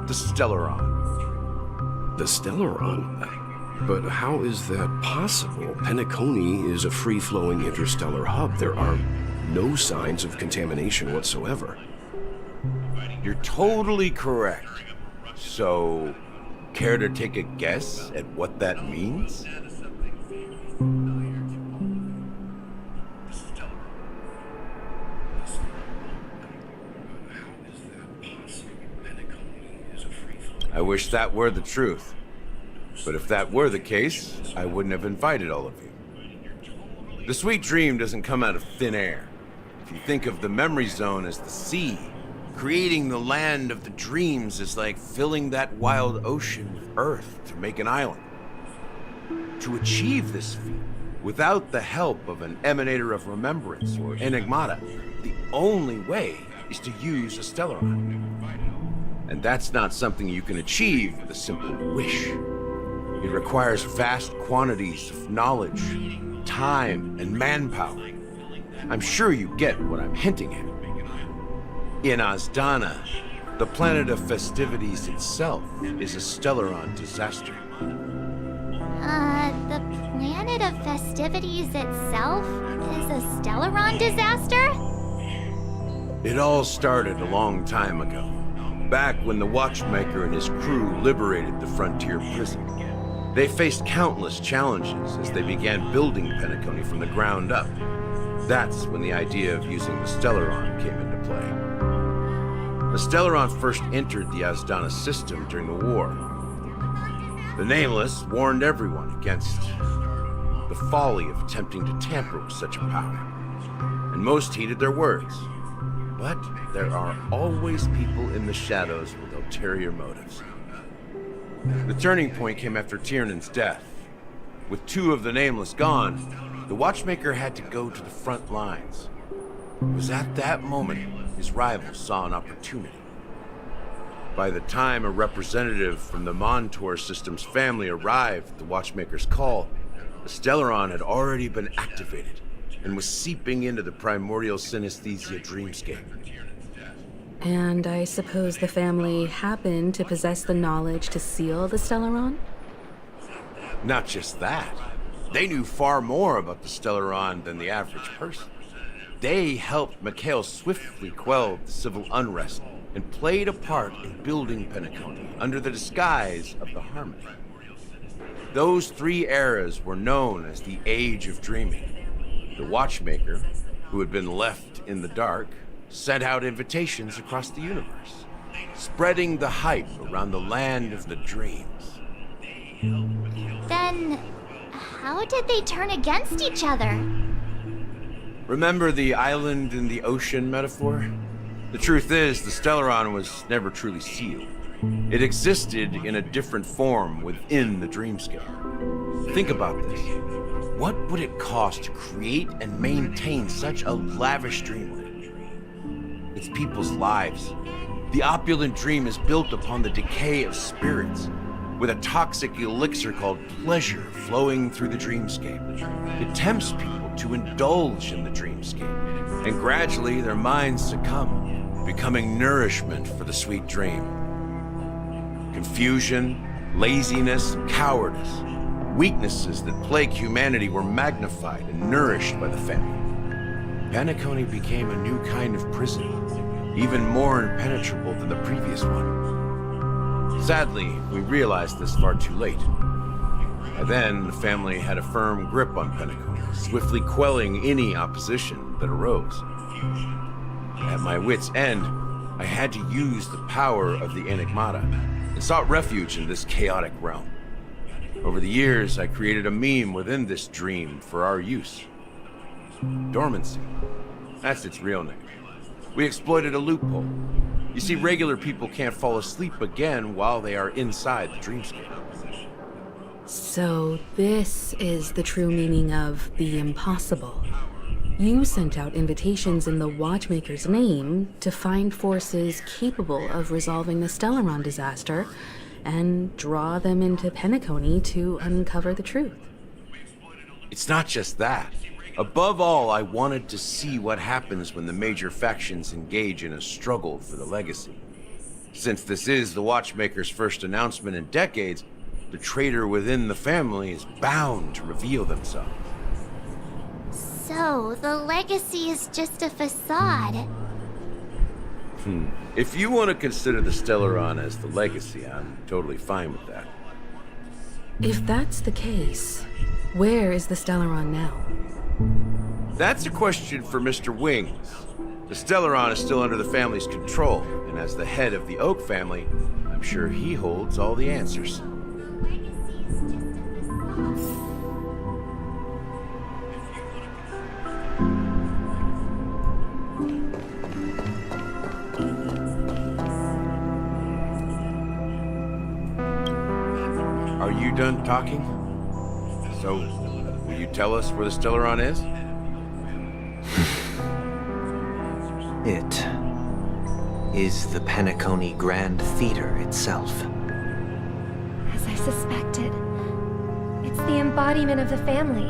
The Stellaron. The Stellaron? But how is that possible? Penacony is a free-flowing interstellar hub. There are no signs of contamination whatsoever. You're totally correct. So, care to take a guess at what that means? I wish that were the truth. But if that were the case, I wouldn't have invited all of you. The sweet dream doesn't come out of thin air. If you think of the memory zone as the sea, creating the land of the dreams is like filling that wild ocean with earth to make an island. To achieve this feat, without the help of an emanator of remembrance or enigmata, the only way is to use a Stellaron. And that's not something you can achieve with a simple wish. It requires vast quantities of knowledge, time, and manpower. I'm sure you get what I'm hinting at. In Azdana, the planet of festivities itself is a Stellaron disaster. The planet of festivities itself is a Stellaron disaster? It all started a long time ago, back when the Watchmaker and his crew liberated the frontier prison. They faced countless challenges as they began building Penacony from the ground up. That's when the idea of using the Stellaron came into play. The Stellaron first entered the Azdana system during the war. The Nameless warned everyone against the folly of attempting to tamper with such a power, and most heeded their words. But there are always people in the shadows with ulterior motives. The turning point came after Tiernan's death. With 2 of the Nameless gone, the Watchmaker had to go to the front lines. It was at that moment his rivals saw an opportunity. By the time a representative from the Montour Systems family arrived at the Watchmaker's call, the Stellaron had already been activated and was seeping into the primordial synesthesia dreamscape. And I suppose the family happened to possess the knowledge to seal the Stellaron? Not just that. They knew far more about the Stellaron than the average person. They helped Mikhail swiftly quell the civil unrest and played a part in building Penacony under the disguise of the Harmony. Those 3 eras were known as the Age of Dreaming. The Watchmaker, who had been left in the dark, sent out invitations across the universe, spreading the hype around the land of the dreams. Then, how did they turn against each other? Remember the island in the ocean metaphor? The truth is, the Stellaron was never truly sealed. It existed in a different form within the dreamscape. Think about this. What would it cost to create and maintain such a lavish dreamland? It's people's lives. The opulent dream is built upon the decay of spirits, with a toxic elixir called pleasure flowing through the dreamscape. It tempts people to indulge in the dreamscape, and gradually their minds succumb, becoming nourishment for the sweet dream. Confusion, laziness, cowardice, weaknesses that plague humanity were magnified and nourished by the family. Penacony became a new kind of prison, even more impenetrable than the previous one. Sadly, we realized this far too late. By then, the family had a firm grip on Penacony, swiftly quelling any opposition that arose. At my wit's end, I had to use the power of the Enigmata and sought refuge in this chaotic realm. Over the years, I created a meme within this dream for our use. Dormancy. That's its real name. We exploited a loophole. You see, regular people can't fall asleep again while they are inside the dreamscape. So this is the true meaning of the impossible. You sent out invitations in the Watchmaker's name to find forces capable of resolving the Stellaron disaster and draw them into Penacony to uncover the truth. It's not just that. Above all, I wanted to see what happens when the major factions engage in a struggle for the legacy. Since this is the Watchmaker's first announcement in decades, the traitor within the family is bound to reveal themselves. So, the legacy is just a facade. If you want to consider the Stellaron as the legacy, I'm totally fine with that. If that's the case, where is the Stellaron now? That's a question for Mr. Wings. The Stellaron is still under the family's control, and as the head of the Oak family, I'm sure he holds all the answers. Are you done talking? So, will you tell us where the Stellaron is? It is the Penacony Grand Theater itself. As I suspected, it's the embodiment of the family.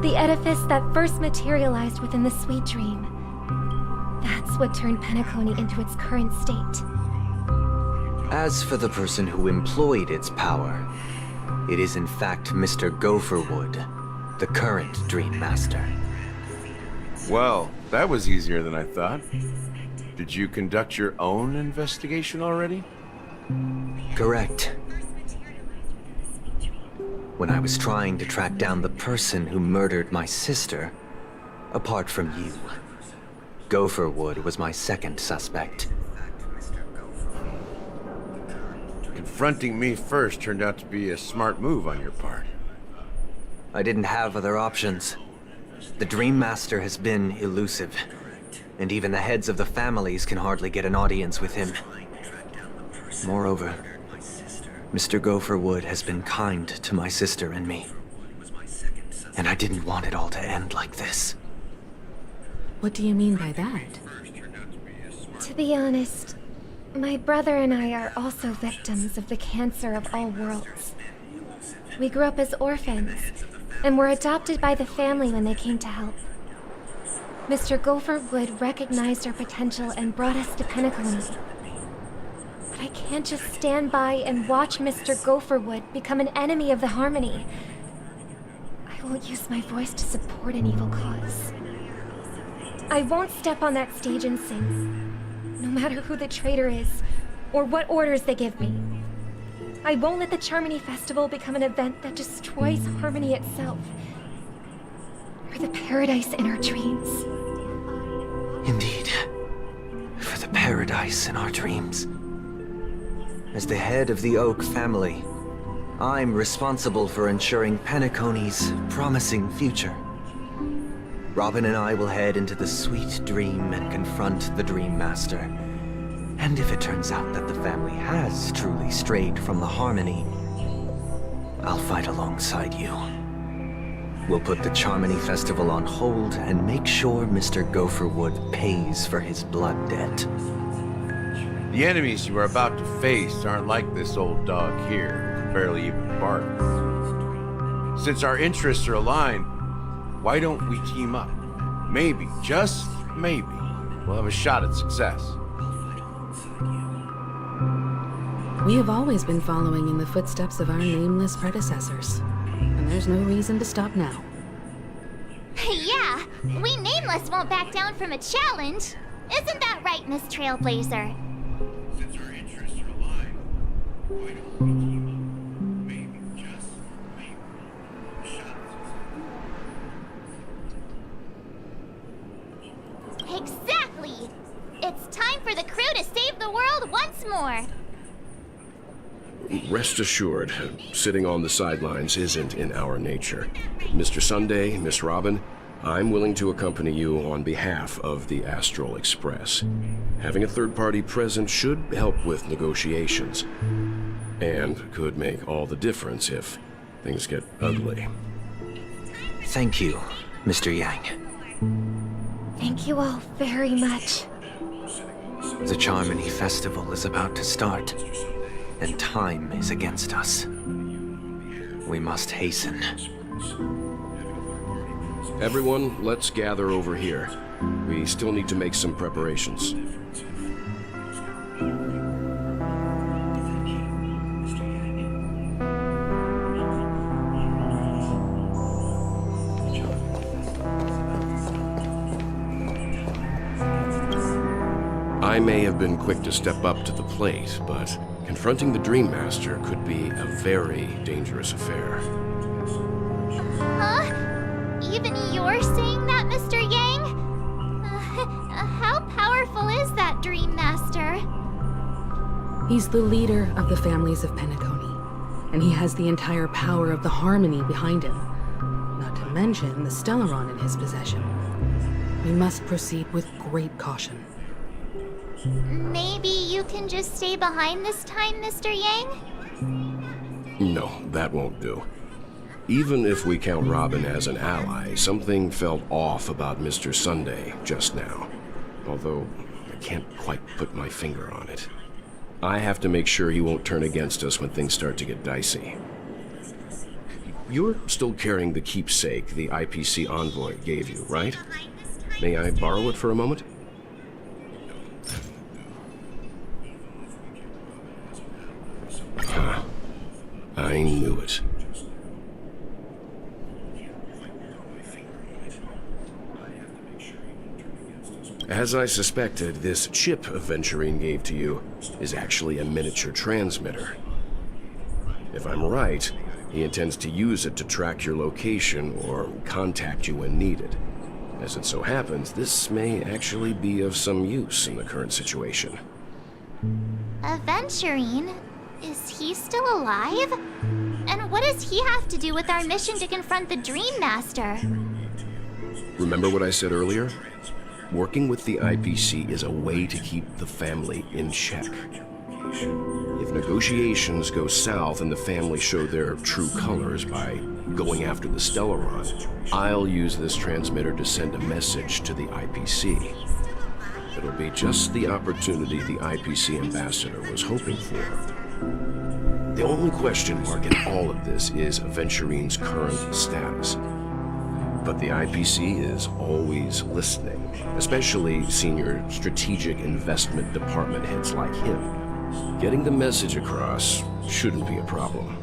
The edifice that first materialized within the sweet dream. That's what turned Penacony into its current state. As for the person who employed its power, it is in fact Mr. Gopherwood, the current Dream Master. Well, that was easier than I thought. Did you conduct your own investigation already? Correct. When I was trying to track down the person who murdered my sister, apart from you, Gopherwood was my second suspect. Confronting me first turned out to be a smart move on your part. I didn't have other options. The Dream Master has been elusive. and even the heads of the families can hardly get an audience with him. Moreover, Mr. Gopherwood has been kind to my sister and me. And I didn't want it all to end like this. What do you mean by that? To be honest, my brother and I are also victims of the cancer of all worlds. We grew up as orphans, and were adopted by the family when they came to help. Mr. Gopherwood recognized our potential and brought us to Penacony. But I can't just stand by and watch Mr. Gopherwood become an enemy of the Harmony. I won't use my voice to support an evil cause. I won't step on that stage and sing, no matter who the traitor is, or what orders they give me. I won't let the Charmony Festival become an event that destroys Harmony itself, or the paradise in our dreams. Indeed, for the paradise in our dreams. As the head of the Oak family, I'm responsible for ensuring Penacony's promising future. Robin and I will head into the sweet dream and confront the Dream Master. And if it turns out that the family has truly strayed from the Harmony, I'll fight alongside you. We'll put the Charmony Festival on hold and make sure Mr. Gopherwood pays for his blood debt. The enemies you are about to face aren't like this old dog here, who can barely even bark. Since our interests are aligned, why don't we team up? Maybe, just maybe, we'll have a shot at success. We have always been following in the footsteps of our nameless predecessors, and there's no reason to stop now. Yeah, we Nameless won't back down from a challenge. Isn't that right, Miss Trailblazer? Since our interests are aligned, why don't we team up? Maybe, just maybe, shot at success. Exactly! It's time for the crew to save the world once more. Rest assured, sitting on the sidelines isn't in our nature. Mr. Sunday, Miss Robin, I'm willing to accompany you on behalf of the Astral Express. Having a third party present should help with negotiations, and could make all the difference if things get ugly. Thank you, Mr. Yang. Thank you all very much. The Charmony Festival is about to start, and time is against us. We must hasten. Everyone, let's gather over here. We still need to make some preparations. I may have been quick to step up to the plate, but confronting the Dream Master could be a very dangerous affair. Huh? Even you're saying that, Mr. Yang? How powerful is that Dream Master? He's the leader of the families of Penacony, and he has the entire power of the Harmony behind him. Not to mention the Stellaron in his possession. We must proceed with great caution. Maybe you can just stay behind this time, Mr. Yang? No, that won't do. Even if we count Robin as an ally, something felt off about Mr. Sunday just now. Although, I can't quite put my finger on it. I have to make sure he won't turn against us when things start to get dicey. You're still carrying the keepsake the IPC envoy gave you, right? May I borrow it for a moment? I knew it. As I suspected, this chip Aventurine gave to you is actually a miniature transmitter. If I'm right, he intends to use it to track your location or contact you when needed. As it so happens, this may actually be of some use in the current situation. Aventurine? Is he still alive? And what does he have to do with our mission to confront the Dream Master? Remember what I said earlier? Working with the IPC is a way to keep the family in check. If negotiations go south and the family show their true colors by going after the Stellaron, I'll use this transmitter to send a message to the IPC. It'll be just the opportunity the IPC ambassador was hoping for. The only question mark in all of this is Aventurine's current status. But the IPC is always listening, especially senior strategic investment department heads like him. Getting the message across shouldn't be a problem.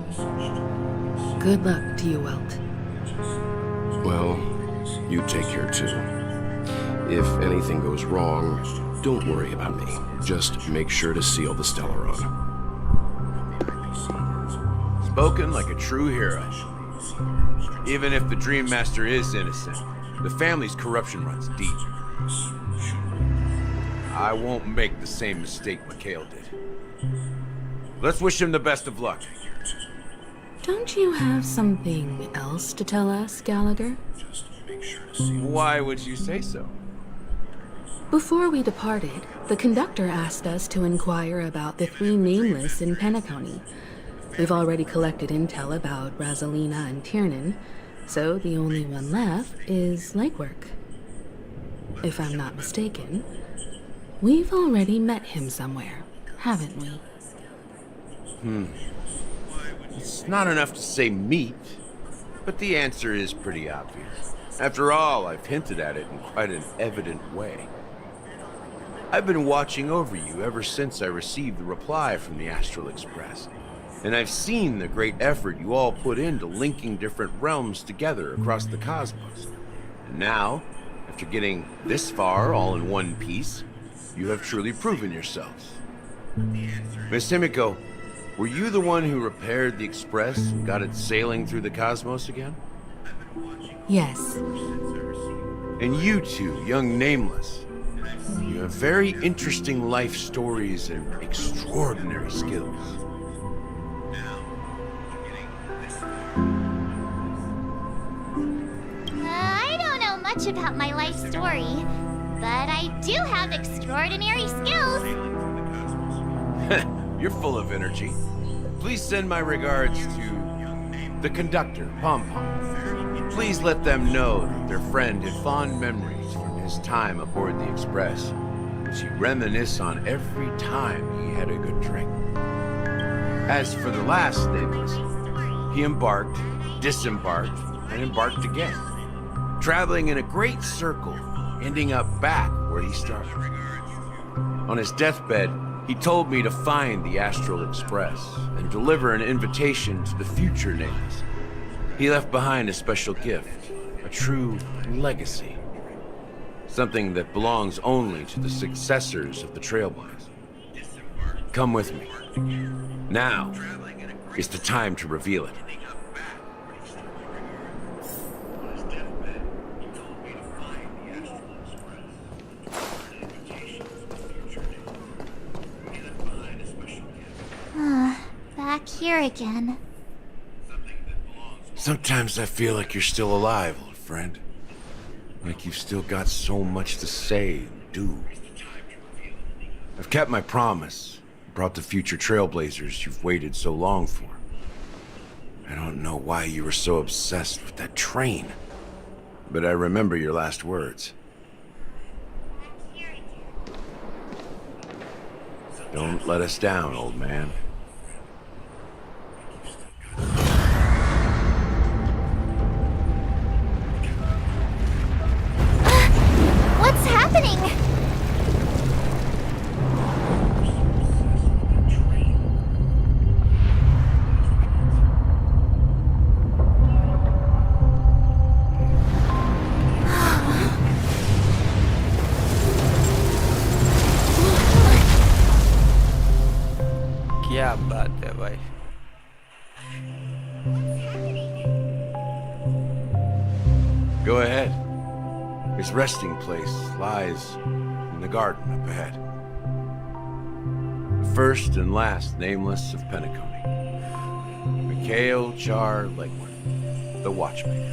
Good luck to you, Welt. Well, you take care too. If anything goes wrong, don't worry about me. Just make sure to seal the Stellaron. Spoken like a true hero. Even if the Dream Master is innocent, the family's corruption runs deep. I won't make the same mistake Mikhail did. Let's wish him the best of luck. Don't you have something else to tell us, Gallagher? Why would you say so? Before we departed, the conductor asked us to inquire about the 3 nameless in Penacony. We've already collected intel about Rosalina and Tiernan, so the only one left is legwork. If I'm not mistaken, we've already met him somewhere, haven't we? It's not enough to say meet, but the answer is pretty obvious. After all, I've hinted at it in quite an evident way. I've been watching over you ever since I received the reply from the Astral Express. And I've seen the great effort you all put into linking different realms together across the cosmos. And now, after getting this far all in one piece, you have truly proven yourselves. Miss Himiko, were you the one who repaired the Express and got it sailing through the cosmos again? Yes. And you two, young Nameless, you have very interesting life stories and extraordinary skills. I don't know much about my life story, but I do have extraordinary skills. You're full of energy. Please send my regards to the conductor, Pom Pom. Please let them know that their friend had fond memories from his time aboard the Express, which he reminisced on every time he had a good drink. As for the last Nameless, he embarked, disembarked, and embarked again, traveling in a great circle, ending up back where he started. On his deathbed, he told me to find the Astral Express and deliver an invitation to the future Nameless. He left behind a special gift, a true legacy. Something that belongs only to the successors of the Trailblazers. Come with me. Now is the time to reveal it. Back here again. Sometimes I feel like you're still alive, old friend. Like you've still got so much to say and do. I've kept my promise. Brought the future Trailblazers you've waited so long for. I don't know why you were so obsessed with that train. But I remember your last words. Don't let us down, old man. What's happening? क्या बात है भाई? Go ahead. His resting place lies in the garden up ahead. The first and last Nameless of Penacony. Mikhail Char Legwood, the Watchmaker.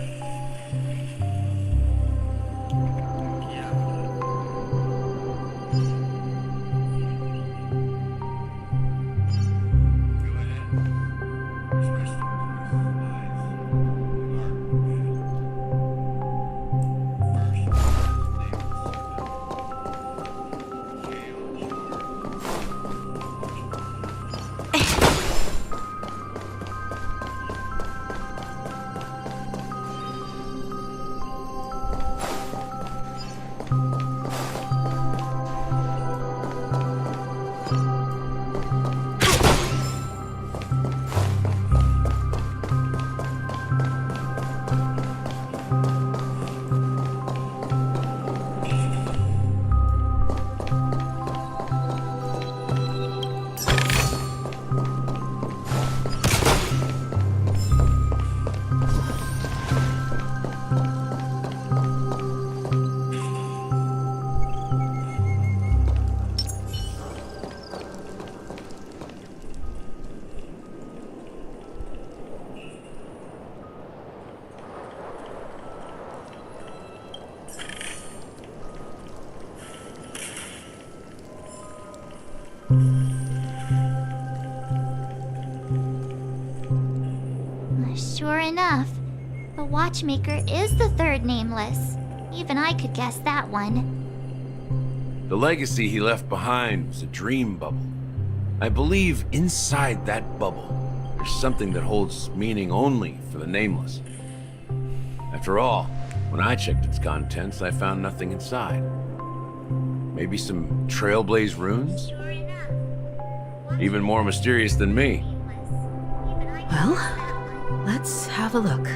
watchmaker is the third nameless. Even I could guess that one. The legacy he left behind was a dream bubble. I believe inside that bubble, there's something that holds meaning only for the nameless. After all, when I checked its contents, I found nothing inside. Maybe some trailblaze runes? Even more mysterious than me. Well, let's have a look.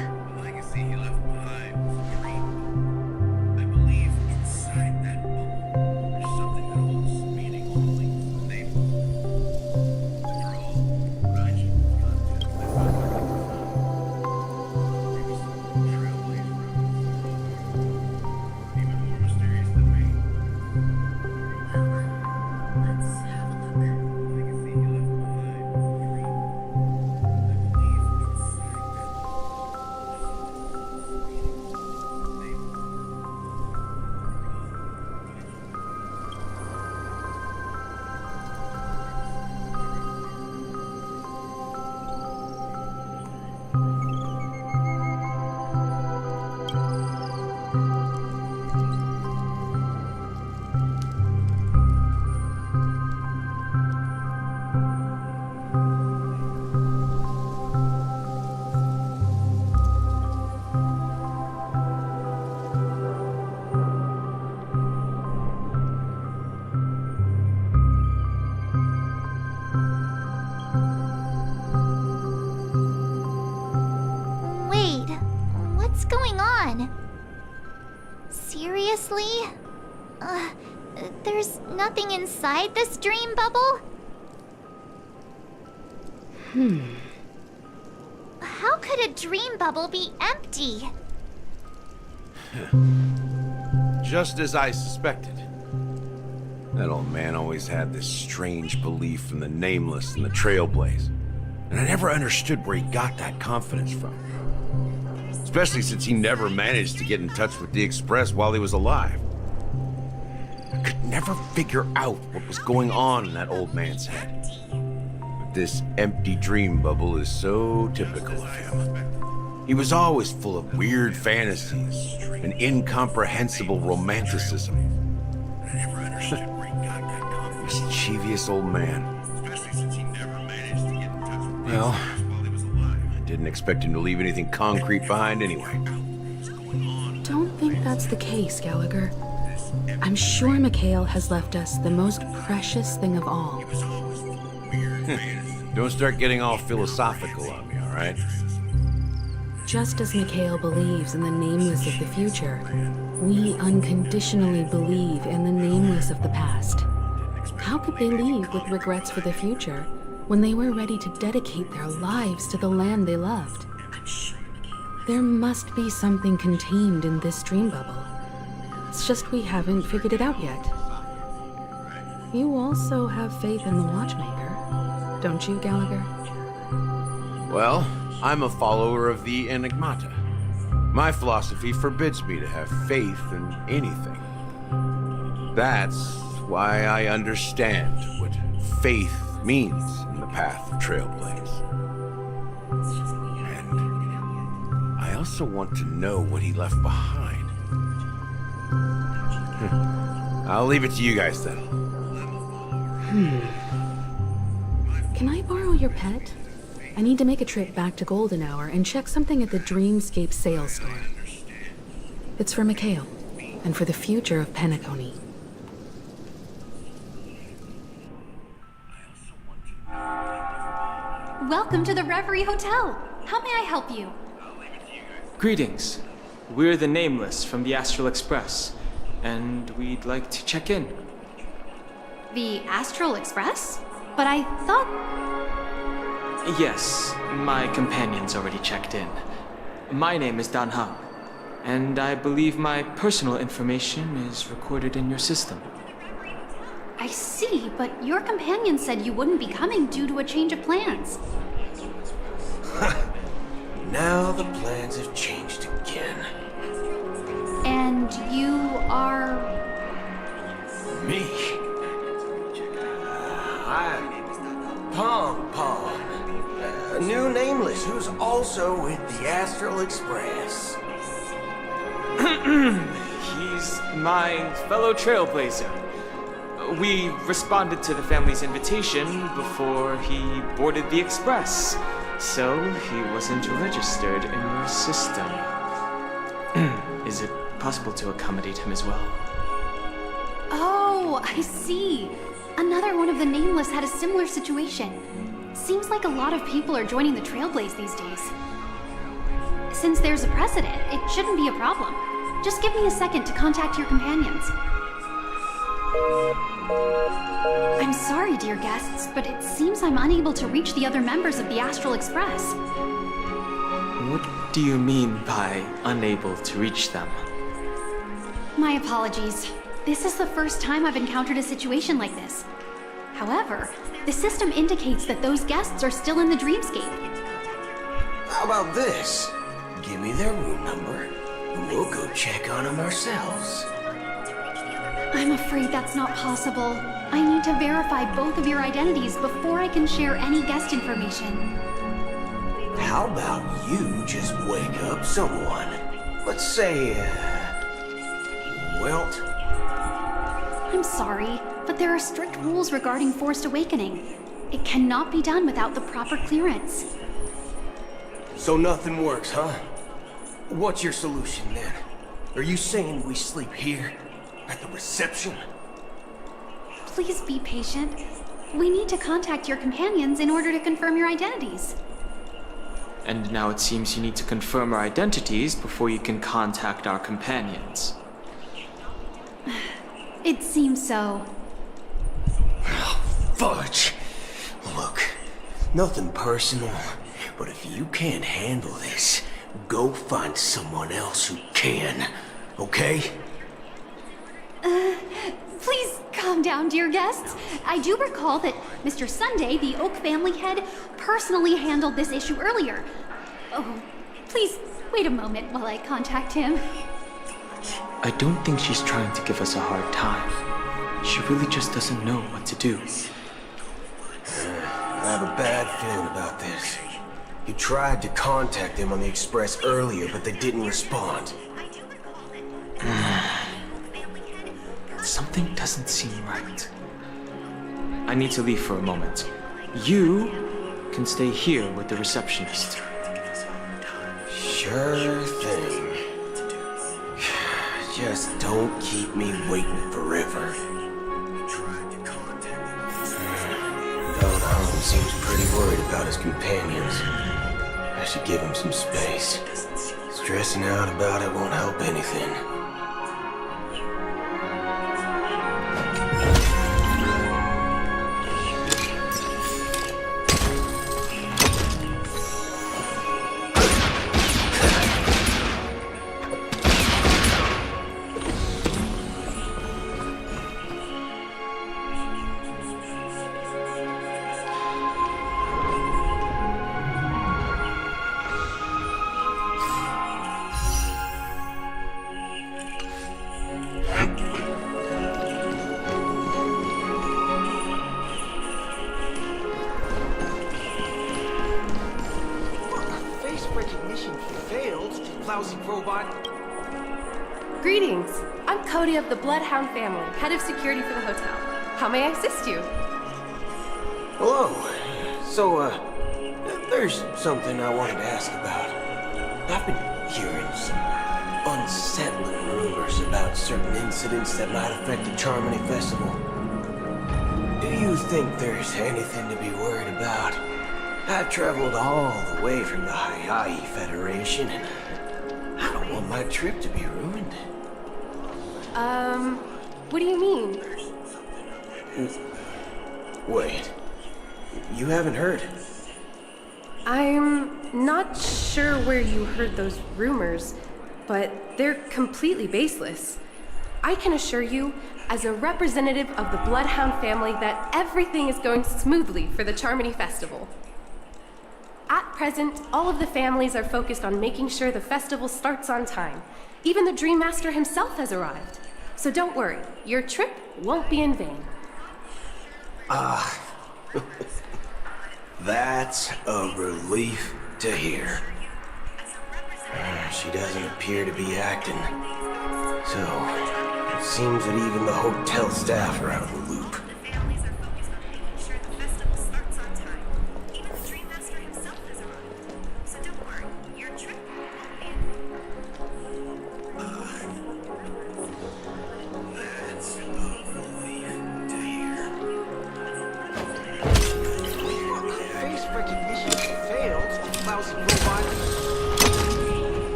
What's going on? Seriously? There's nothing inside this dream bubble? How could a dream bubble be empty? Just as I suspected. That old man always had this strange belief in the nameless and the trailblaze. And I never understood where he got that confidence from. Especially since he never managed to get in touch with the Express while he was alive. I could never figure out what was going on in that old man's head. But this empty dream bubble is so typical of him. He was always full of weird fantasies and incomprehensible romanticism. I never understood where he got that confidence. Mischievous old man. Especially since he never managed to get in touch with the Express. Didn't expect him to leave anything concrete behind anyway. Don't think that's the case, Gallagher. I'm sure Mikhail has left us the most precious thing of all. Don't start getting all philosophical on me, all right? Just as Mikhail believes in the nameless of the future, we unconditionally believe in the nameless of the past. How could they leave with regrets for the future when they were ready to dedicate their lives to the land they loved? There must be something contained in this dream bubble. It's just we haven't figured it out yet. You also have faith in the Watchmaker, don't you, Gallagher? Well, I'm a follower of the Enigmata. My philosophy forbids me to have faith in anything. That's why I understand what faith means in the path of Trailblaze. And I also want to know what he left behind. I'll leave it to you guys then. Can I borrow your pet? I need to make a trip back to Golden Hour and check something at the Dreamscape sales store. It's for Mikhail, and for the future of Penacony. Welcome to the Reverie Hotel. How may I help you? Greetings. We're the Nameless from the Astral Express, and we'd like to check in. The Astral Express? But I thought... Yes, my companion's already checked in. My name is Dan Hang, and I believe my personal information is recorded in your system. I see, but your companion said you wouldn't be coming due to a change of plans. Now the plans have changed again. And you are... Me? I'm Pom Pom, a new Nameless who's also with the Astral Express. He's my fellow trailblazer. We responded to the family's invitation before he boarded the express, so he wasn't registered in your system. Is it possible to accommodate him as well? Oh, I see. Another one of the Nameless had a similar situation. Seems like a lot of people are joining the Trailblaze these days. Since there's a precedent, it shouldn't be a problem. Just give me a second to contact your companions. I'm sorry, dear guests, but it seems I'm unable to reach the other members of the Astral Express. What do you mean by unable to reach them? My apologies. This is the first time I've encountered a situation like this. However, the system indicates that those guests are still in the dreamscape. How about this? Give me their room number, and we'll go check on them ourselves. I'm afraid that's not possible. I need to verify both of your identities before I can share any guest information. How about you just wake up someone? Let's say, Welt? I'm sorry, but there are strict rules regarding forced awakening. It cannot be done without the proper clearance. So nothing works, huh? What's your solution then? Are you saying we sleep here? At the reception? Please be patient. We need to contact your companions in order to confirm your identities. And now it seems you need to confirm our identities before you can contact our companions. It seems so. Fudge! Look, nothing personal, but if you can't handle this, go find someone else who can, okay? Please calm down, dear guests. I do recall that Mr. Sunday, the Oak family head, personally handled this issue earlier. Oh, please wait a moment while I contact him. I don't think she's trying to give us a hard time. She really just doesn't know what to do. I have a bad feeling about this. You tried to contact them on the Express earlier, but they didn't respond. Something doesn't seem right. I need to leave for a moment. You can stay here with the receptionist. Sure thing. Just don't keep me waiting forever. Don seems pretty worried about his companions. I should give him some space. Stressing out about it won't help anything. Greetings. I'm Cody of the Bloodhound family, head of security for the hotel. How may I assist you? Hello. So, there's something I wanted to ask about. I've been hearing some unsettling rumors about certain incidents that might affect the Charmony Festival. Do you think there's anything to be worried about? I've traveled all the way from the Hayahi Federation, and I don't want my trip to be ruined. What do you mean? Wait, you haven't heard? I'm not sure where you heard those rumors, but they're completely baseless. I can assure you, as a representative of the Bloodhound family, that everything is going smoothly for the Charmony Festival. At present, all of the families are focused on making sure the festival starts on time. Even the Dream Master himself has arrived. So don't worry, your trip won't be in vain. That's a relief to hear. She doesn't appear to be acting So, it seems that even the hotel staff are out of the loop.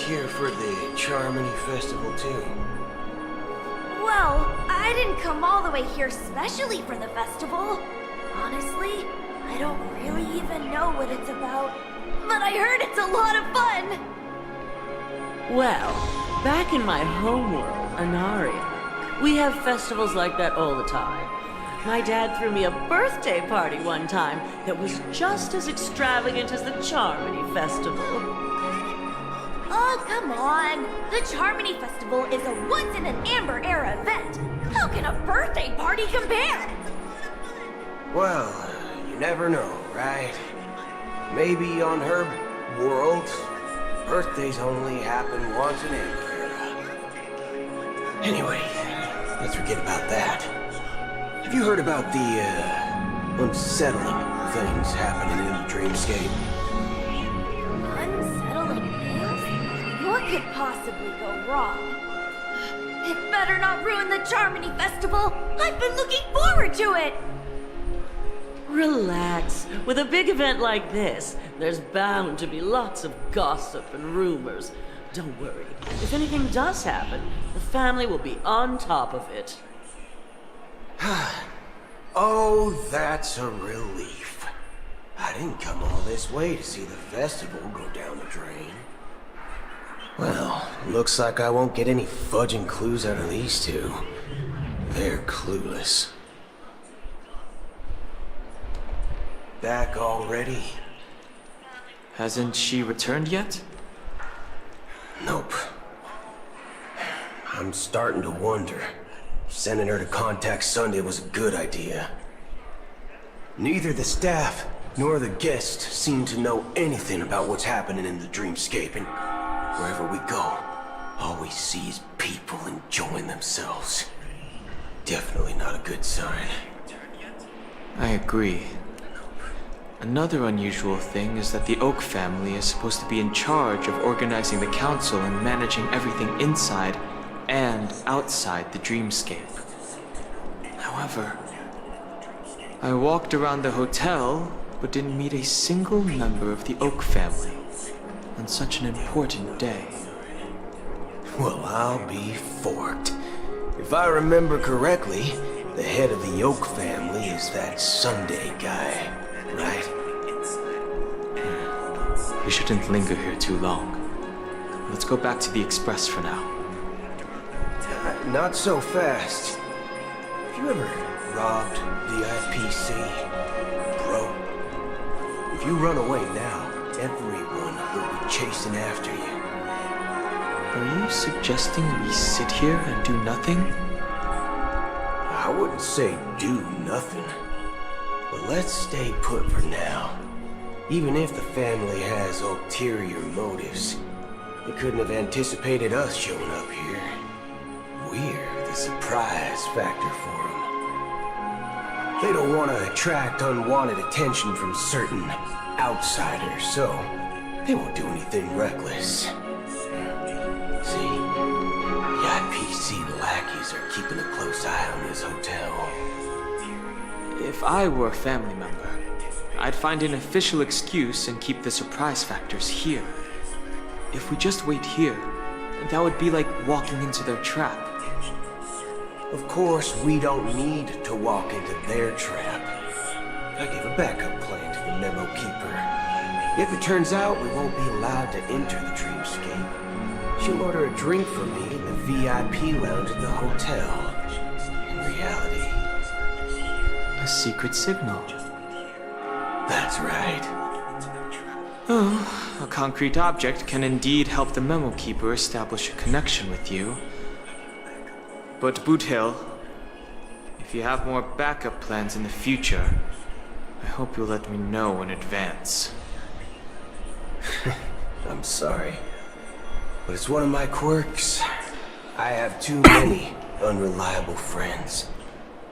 Here for the Charmony Festival too. Well, I didn't come all the way here specially for the festival. Honestly, I don't really even know what it's about. But I heard it's a lot of fun! Well, back in my homeworld, Anaria, we have festivals like that all the time. My dad threw me a birthday party one time that was just as extravagant as the Charmony Festival. Oh, come on! The Charmony Festival is a once-in-an-amber era event! How can a birthday party compare? Well, you never know, right? Maybe on her world, birthdays only happen once in amber era. Anyway, let's forget about that. Have you heard about the, unsettling things happening in the dreamscape? What could possibly go wrong? It better not ruin the Charmony Festival! I've been looking forward to it! Relax. With a big event like this, there's bound to be lots of gossip and rumors. Don't worry. If anything does happen, the family will be on top of it. Oh, that's a relief. I didn't come all this way to see the festival go down the drain. Well, looks like I won't get any fudging clues out of these two. They're clueless. Back already? Hasn't she returned yet? Nope. I'm starting to wonder. Sending her to contact Sunday was a good idea. Neither the staff nor the guests seem to know anything about what's happening in the dreamscape, and wherever we go, all we see is people enjoying themselves. Definitely not a good sign. I agree. Another unusual thing is that the Oak family is supposed to be in charge of organizing the council and managing everything inside and outside the dreamscape. However, I walked around the hotel but didn't meet a single member of the Oak family on such an important day. Well, I'll be forked. If I remember correctly, the head of the Oak family is that Sunday guy, right? We shouldn't linger here too long. Let's go back to the Express for now. Not so fast. Have you ever robbed the IPC, bro? If you run away now, everyone will be chasing after you. Are you suggesting we sit here and do nothing? I wouldn't say do nothing. But let's stay put for now. Even if the family has ulterior motives, they couldn't have anticipated us showing up here. We're the surprise factor for them. They don't want to attract unwanted attention from certain outsiders, so they won't do anything reckless. See, the IPC lackeys are keeping a close eye on this hotel. If I were a family member, I'd find an official excuse and keep the surprise factors here. If we just wait here, that would be like walking into their trap. Of course, we don't need to walk into their trap. I gave a backup plan to the memo keeper. If it turns out we won't be allowed to enter the dreamscape, she'll order a drink for me in the VIP lounge at the hotel. In reality, a secret signal. That's right. Oh, a concrete object can indeed help the Memo Keeper establish a connection with you. But Boot Hill, if you have more backup plans in the future, I hope you'll let me know in advance. I'm sorry, but it's one of my quirks. I have too many unreliable friends.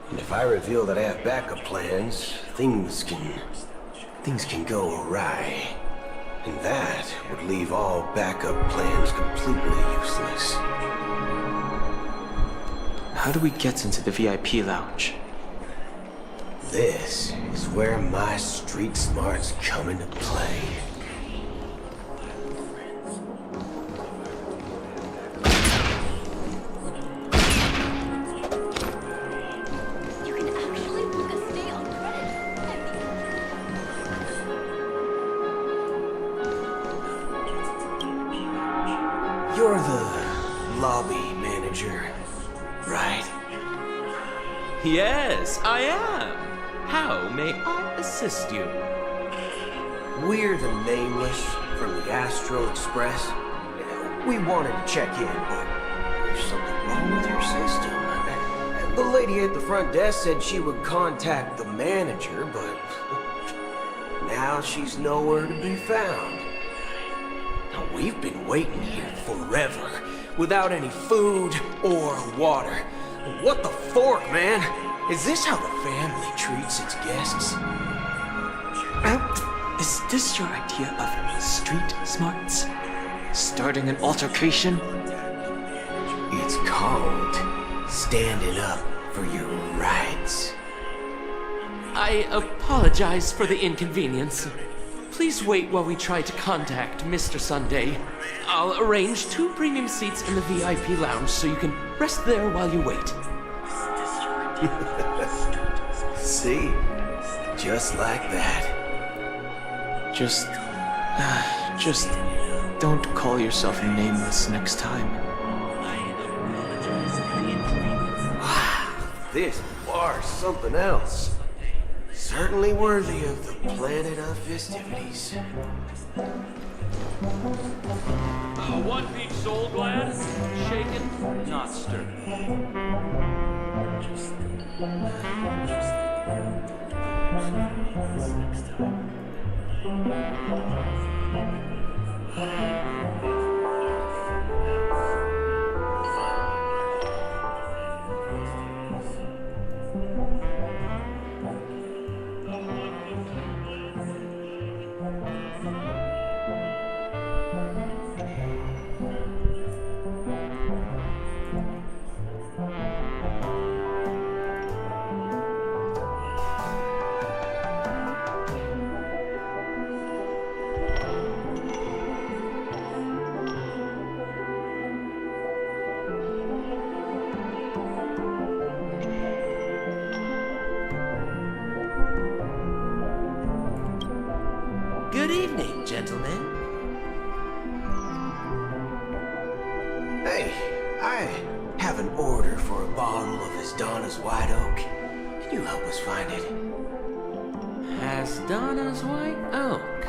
And if I reveal that I have backup plans, things can go awry. And that would leave all backup plans completely useless. How do we get into the VIP lounge? This is where my street smarts come into play. You're the lobby manager, right? Yes, I am. How may I assist you? We're the Nameless from the Astro Express. We wanted to check in, but there's something wrong with your system. The lady at the front desk said she would contact the manager, but now she's nowhere to be found. Now, we've been waiting here forever, without any food or water. What the fork, man? Is this how the family treats its guests? Is this your idea of street smarts? Starting an altercation? It's called standing up for your rights. I apologize for the inconvenience. Please wait while we try to contact Mr. Sunday. I'll arrange 2 premium seats in the VIP lounge so you can rest there while you wait. See? Just like that. Just don't call yourself Nameless next time. This bar's something else. Certainly worthy of the planet of festivities. 1 peach soul glass, shaken, not stirred. Good evening, gentlemen. Hey, I have an order for a bottle of Asdana's White Oak. Can you help us find it? Asdana's White Oak?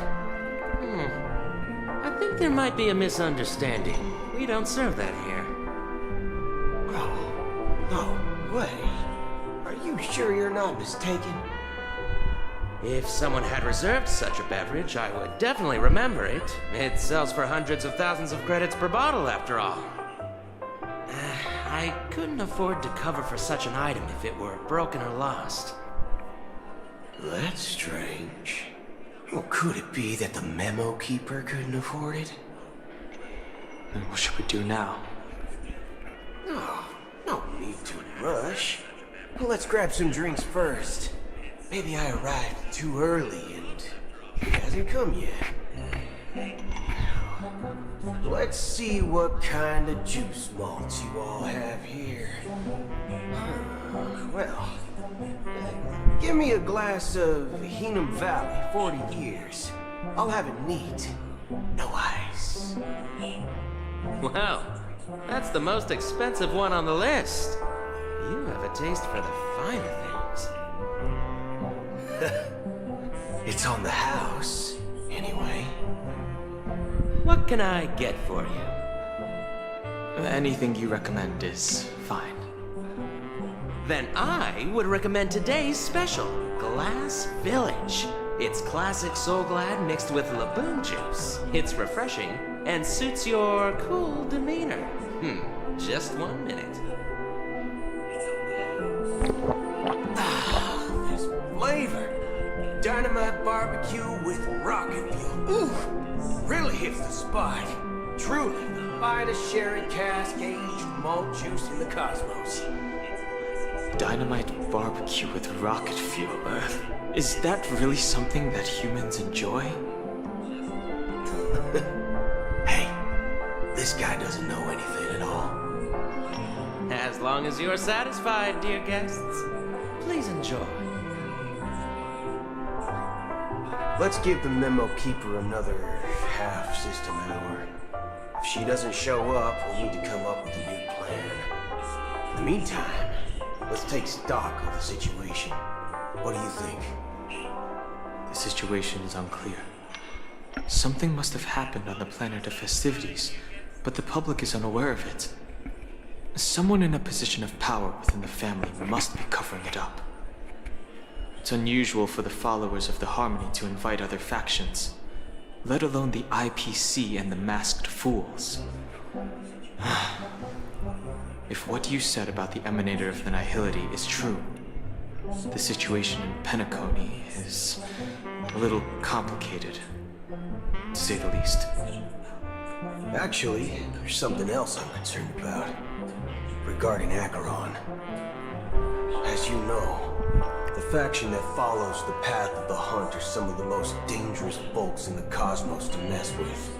I think there might be a misunderstanding. We don't serve that here. Oh, no way. Are you sure you're not mistaken? If someone had reserved such a beverage, I would definitely remember it. It sells for hundreds of thousands of credits per bottle, after all. I couldn't afford to cover for such an item if it were broken or lost. That's strange. Well, could it be that the Memo Keeper couldn't afford it? Then what should we do now? No need to rush. Well, let's grab some drinks first. Maybe I arrived too early and he hasn't come yet. Let's see what kind of juice malts you all have here. Well, give me a glass of Hingham Valley, 40 years. I'll have it neat. No ice. Well, that's the most expensive one on the list. You have a taste for the finer things. It's It's on the house, anyway. What can I get for you? Anything you recommend is fine. Then I would recommend today's special, Glass Village. It's classic Soul Glad mixed with Laboon juice. It's refreshing and suits your cool demeanor. Just 1 minute. There's flavor. Dynamite barbecue with rocket fuel. Ooh, really hits the spot. Truly, the finest sherry cask-aged malt juice in the cosmos. Dynamite barbecue with rocket fuel. Is that really something that humans enjoy? Hey, this guy doesn't know anything at all. As long as you're satisfied, dear guests, please enjoy. Let's give the memo keeper another half system hour. If she doesn't show up, we'll need to come up with a new plan. In the meantime, let's take stock of the situation. What do you think? The situation is unclear. Something must have happened on the planet of festivities, but the public is unaware of it. Someone in a position of power within the family must be covering it up. It's unusual for the followers of the Harmony to invite other factions, let alone the IPC and the Masked Fools. If what you said about the Emanator of the Nihility is true, the situation in Penacony is a little complicated, to say the least. Actually, there's something else I'm concerned about. Regarding Acheron. As you know, the faction that follows the path of the hunt are some of the most dangerous folks in the cosmos to mess with.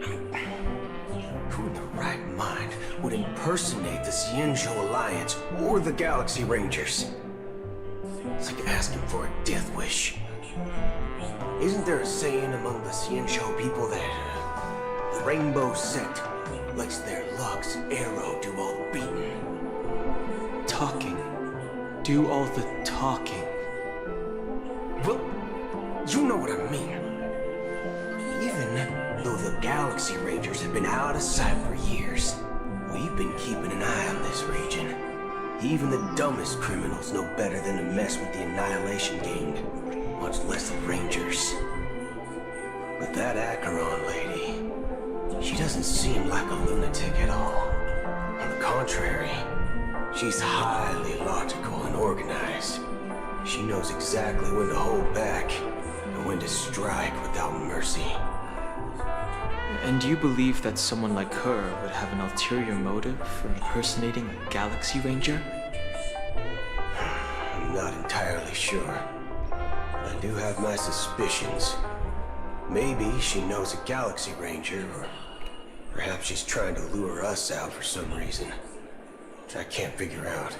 I mean, who in the right mind would impersonate the Xianzhou Alliance or the Galaxy Rangers? It's like asking for a death wish. Isn't there a saying among the Xianzhou people that the Rainbow Sect lets their Lux arrow do all the beating? Talking. Do all the talking. Well, you know what I mean. Even though the Galaxy Rangers have been out of sight for years, we've been keeping an eye on this region. Even the dumbest criminals know better than to mess with the Annihilation Gang, much less the Rangers. But that Acheron lady, she doesn't seem like a lunatic at all. On the contrary, she's highly logical and organized. She knows exactly when to hold back and when to strike without mercy. And do you believe that someone like her would have an ulterior motive for impersonating a Galaxy Ranger? I'm not entirely sure. I do have my suspicions. Maybe she knows a Galaxy Ranger, or perhaps she's trying to lure us out for some reason, which I can't figure out.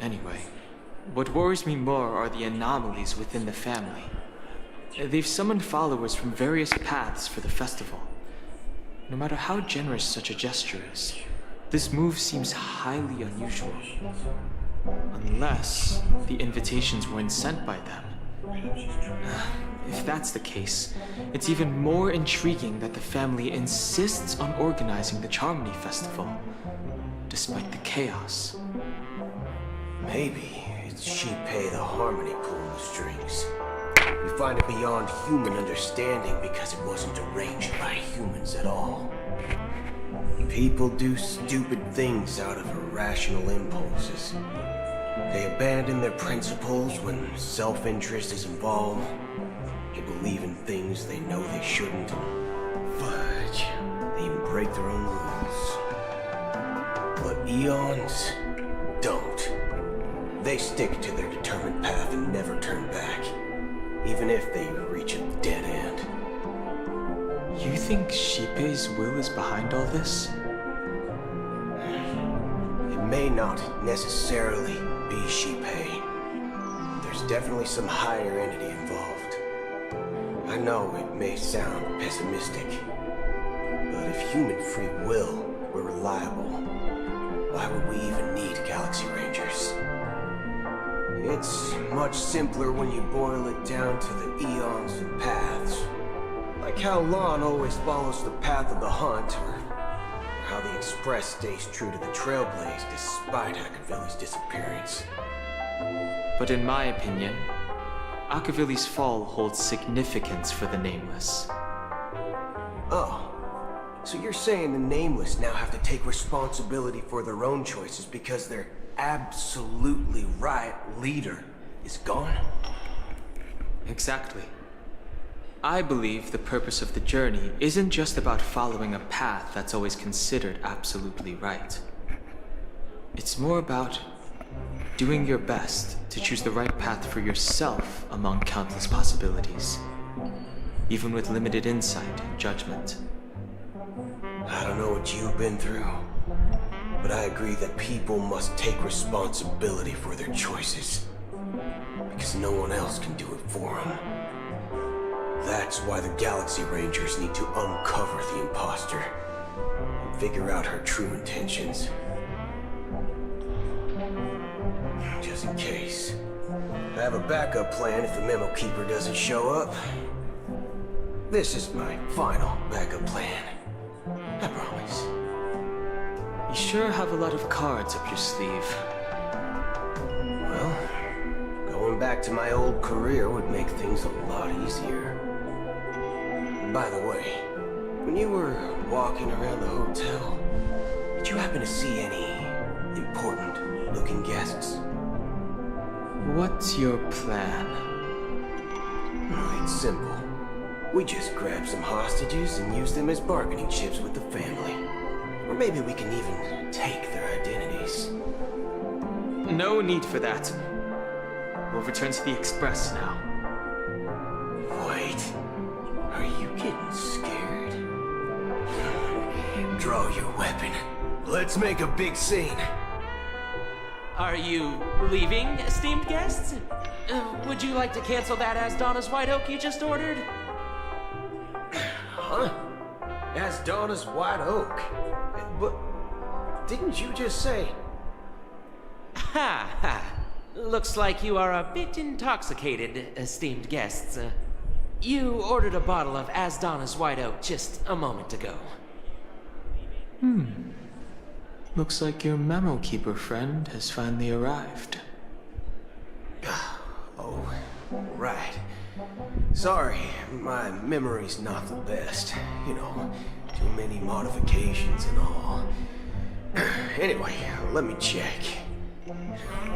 Anyway, what worries me more are the anomalies within the family. They've summoned followers from various paths for the festival. No matter how generous such a gesture is, this move seems highly unusual. Unless the invitations weren't sent by them. If that's the case, it's even more intriguing that the family insists on organizing the Charmony Festival, despite the chaos. Maybe it's Shipei the Harmony pulling the strings. We find it beyond human understanding because it wasn't arranged by humans at all. People do stupid things out of irrational impulses. They abandon their principles when self-interest is involved. They believe in things they know they shouldn't. Fudge. They even break their own rules. But eons don't. They stick to their determined path and never turn back, even if they reach a dead end. You think Shipei's will is behind all this? It may not necessarily be Shipei. There's definitely some higher entity involved. I know it may sound pessimistic, but if human free will were reliable, why would we even need Galaxy Rangers? It's much simpler when you boil it down to the eons and paths. Like how Lon always follows the path of the hunt, or how the Express stays true to the Trailblaze despite Akavili's disappearance. But in my opinion, Akavili's fall holds significance for the Nameless. Oh. So you're saying the Nameless now have to take responsibility for their own choices because their absolutely right leader is gone? Exactly. I believe the purpose of the journey isn't just about following a path that's always considered absolutely right. It's more about doing your best to choose the right path for yourself among countless possibilities, even with limited insight and judgment. I don't know what you've been through, but I agree that people must take responsibility for their choices, because no one else can do it for them. That's why the Galaxy Rangers need to uncover the imposter and figure out her true intentions. Just in case, I have a backup plan if the Memo Keeper doesn't show up. This is my final backup plan. I promise. You sure have a lot of cards up your sleeve. Well, going back to my old career would make things a lot easier. By the way, when you were walking around the hotel, did you happen to see any important-looking guests? What's your plan? Well, it's simple. We just grab some hostages and use them as bargaining chips with the family. Or maybe we can even take their identities. No need for that. We'll return to the Express now. Wait. Are you getting scared? Draw your weapon. Let's make a big scene. Are you leaving, esteemed guests? Would you like to cancel that Asdona's White Oak you just ordered? Huh? Asdona's White Oak? But didn't you just say... Ha ha. Looks like you are a bit intoxicated, esteemed guests. You ordered a bottle of Asdona's White Oak just a moment ago. Looks like your Memo Keeper friend has finally arrived. Oh, right. Sorry, my memory's not the best. You know, too many modifications and all. Anyway, let me check.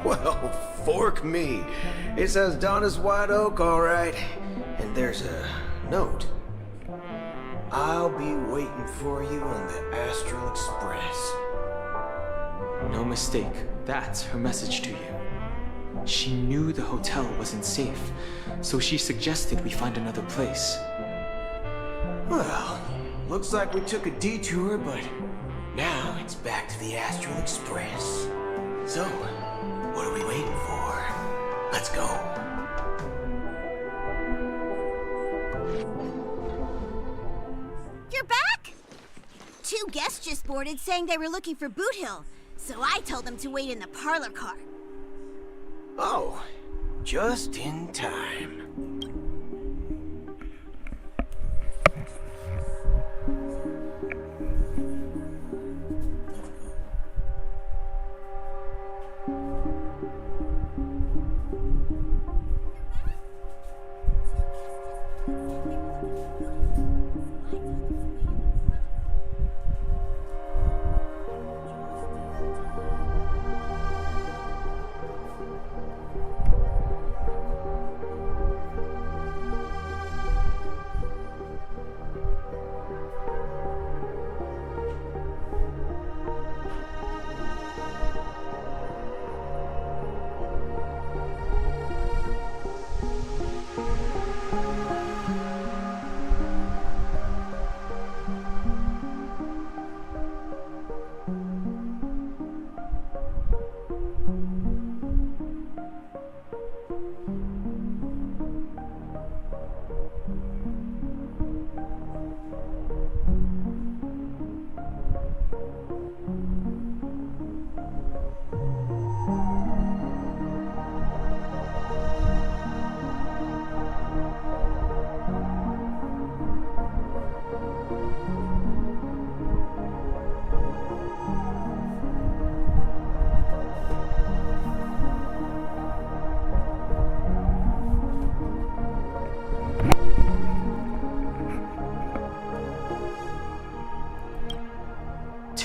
Well, fork me. It says Donna's White Oak, all right. And there's a note. I'll be waiting for you on the Astral Express. No mistake, that's her message to you. She knew the hotel wasn't safe, so she suggested we find another place. Well, looks like we took a detour, but now it's back to the Astral Express. So, what are we waiting for? Let's go. You're back? Two guests just boarded saying they were looking for Boot Hill, so I told them to wait in the parlor car. Oh, just in time.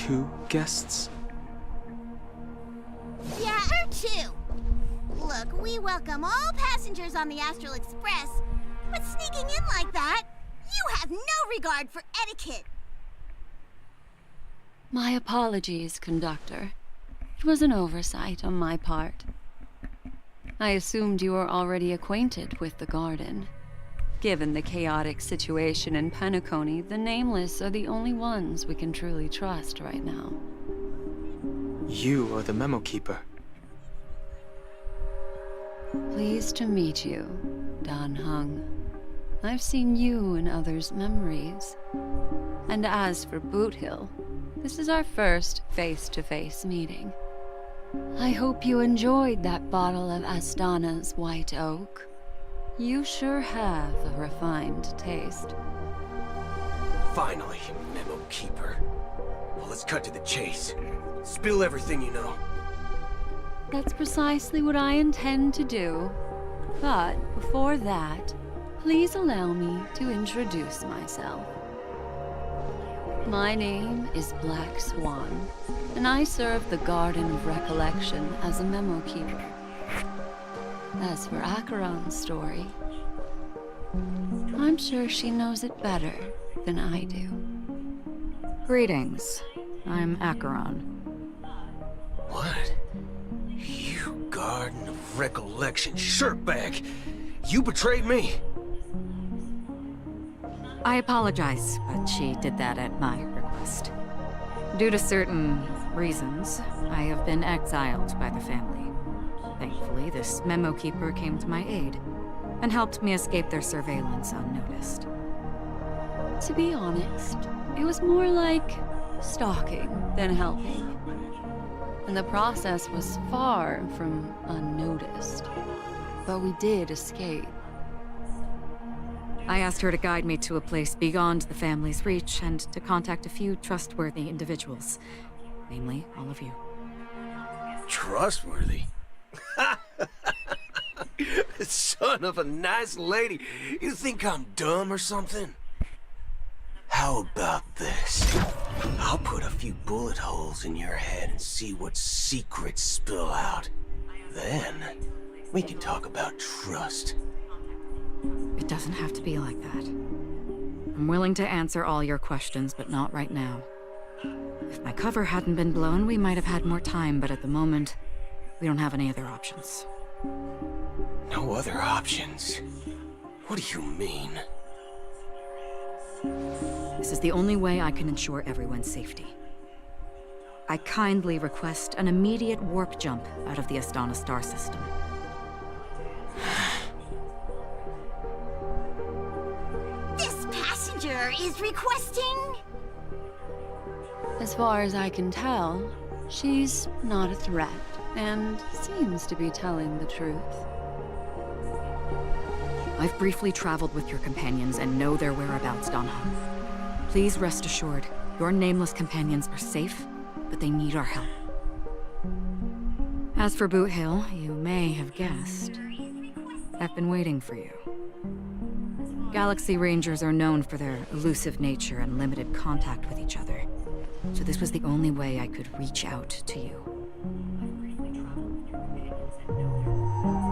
2 guests? Yeah, or 2. Look, we welcome all passengers on the Astral Express, but sneaking in like that, you have no regard for etiquette. My apologies, conductor. It was an oversight on my part. I assumed you were already acquainted with the garden. Given the chaotic situation in Penacony, the Nameless are the only ones we can truly trust right now. You are the memo keeper. Pleased to meet you, Dan Hung. I've seen you in others' memories. And as for Boot Hill, this is our first face-to-face meeting. I hope you enjoyed that bottle of Astana's White Oak. You sure have a refined taste. Finally, memo keeper. Well, let's cut to the chase. Spill everything you know. That's precisely what I intend to do. But before that, please allow me to introduce myself. My name is Black Swan, and I serve the Garden of Recollection as a memo keeper. As for Acheron's story, I'm sure she knows it better than I do. Greetings. I'm Acheron. What? You Garden of Recollection shirtbag! You betrayed me! I apologize, but she did that at my request. Due to certain reasons, I have been exiled by the family. Thankfully, this memo keeper came to my aid and helped me escape their surveillance unnoticed. To be honest, it was more like stalking than helping. And the process was far from unnoticed. But we did escape. I asked her to guide me to a place beyond the family's reach and to contact a few trustworthy individuals. Namely, all of you. Trustworthy? Son of a nice lady. You think I'm dumb or something? How about this? I'll put a few bullet holes in your head and see what secrets spill out. Then, we can talk about trust. It doesn't have to be like that. I'm willing to answer all your questions, but not right now. If my cover hadn't been blown, we might have had more time, but at the moment, we don't have any other options. No other options? What do you mean? This is the only way I can ensure everyone's safety. I kindly request an immediate warp jump out of the Astana star system. This passenger is requesting... As far as I can tell, she's not a threat, and seems to be telling the truth. I've briefly traveled with your companions and know their whereabouts, Dan Hung. Please rest assured, your nameless companions are safe, but they need our help. As for Boot Hill, you may have guessed. I've been waiting for you. Galaxy Rangers are known for their elusive nature and limited contact with each other, so this was the only way I could reach out to you.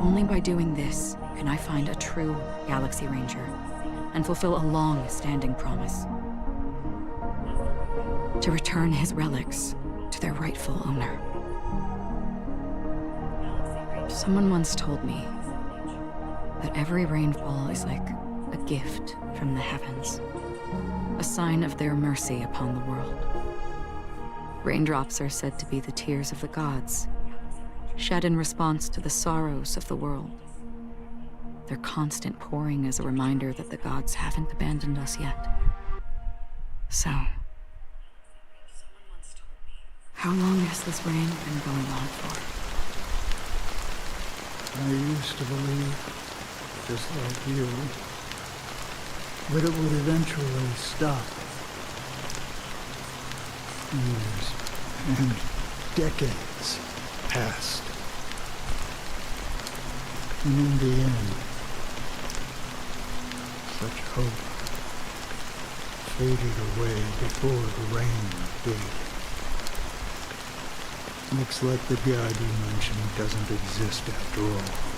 Only by doing this can I find a true Galaxy Ranger and fulfill a long-standing promise. To return his relics to their rightful owner. Someone once told me that every rainfall is like a gift from the heavens, a sign of their mercy upon the world. Raindrops are said to be the tears of the gods, shed in response to the sorrows of the world. Their constant pouring is a reminder that the gods haven't abandoned us yet. So, how long has this rain been going on for? I used to believe, just like you, that it would eventually stop. Years and decades passed. And in the end, such hope faded away before the rain did. Looks like the guide you mentioned doesn't exist after all.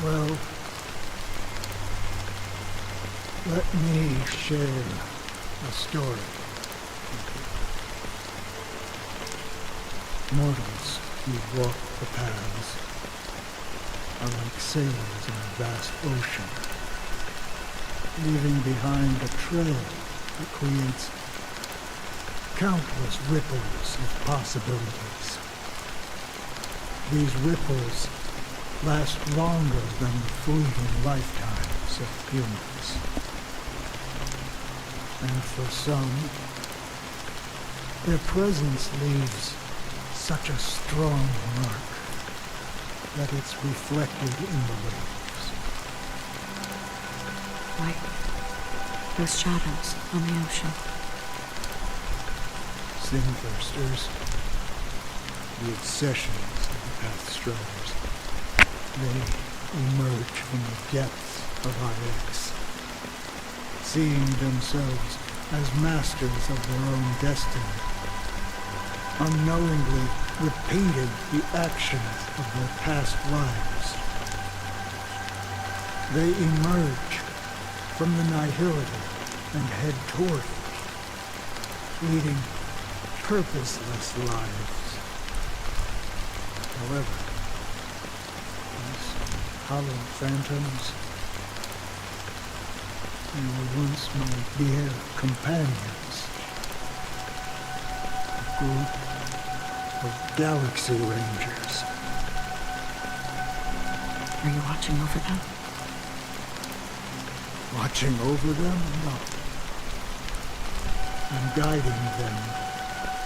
Well, let me share a story. Mortals who walk the paths are like sailors in a vast ocean, leaving behind a trail that creates countless ripples of possibilities. These ripples last longer than the fleeting lifetimes of humans. And for some, their presence leaves such a strong mark that it's reflected in the waves. Like those shadows on the ocean. Sin-thirsters, the obsessions of the Pathstriders, they emerge from the depths of IX, seeing themselves as masters of their own destiny, unknowingly repeating the actions of their past lives. They emerge from the nihility and head toward it, leading purposeless lives. However, these hollow phantoms, they were once my dear companions, a group of Galaxy Rangers. Are you watching over them? Watching over them? No. I'm guiding them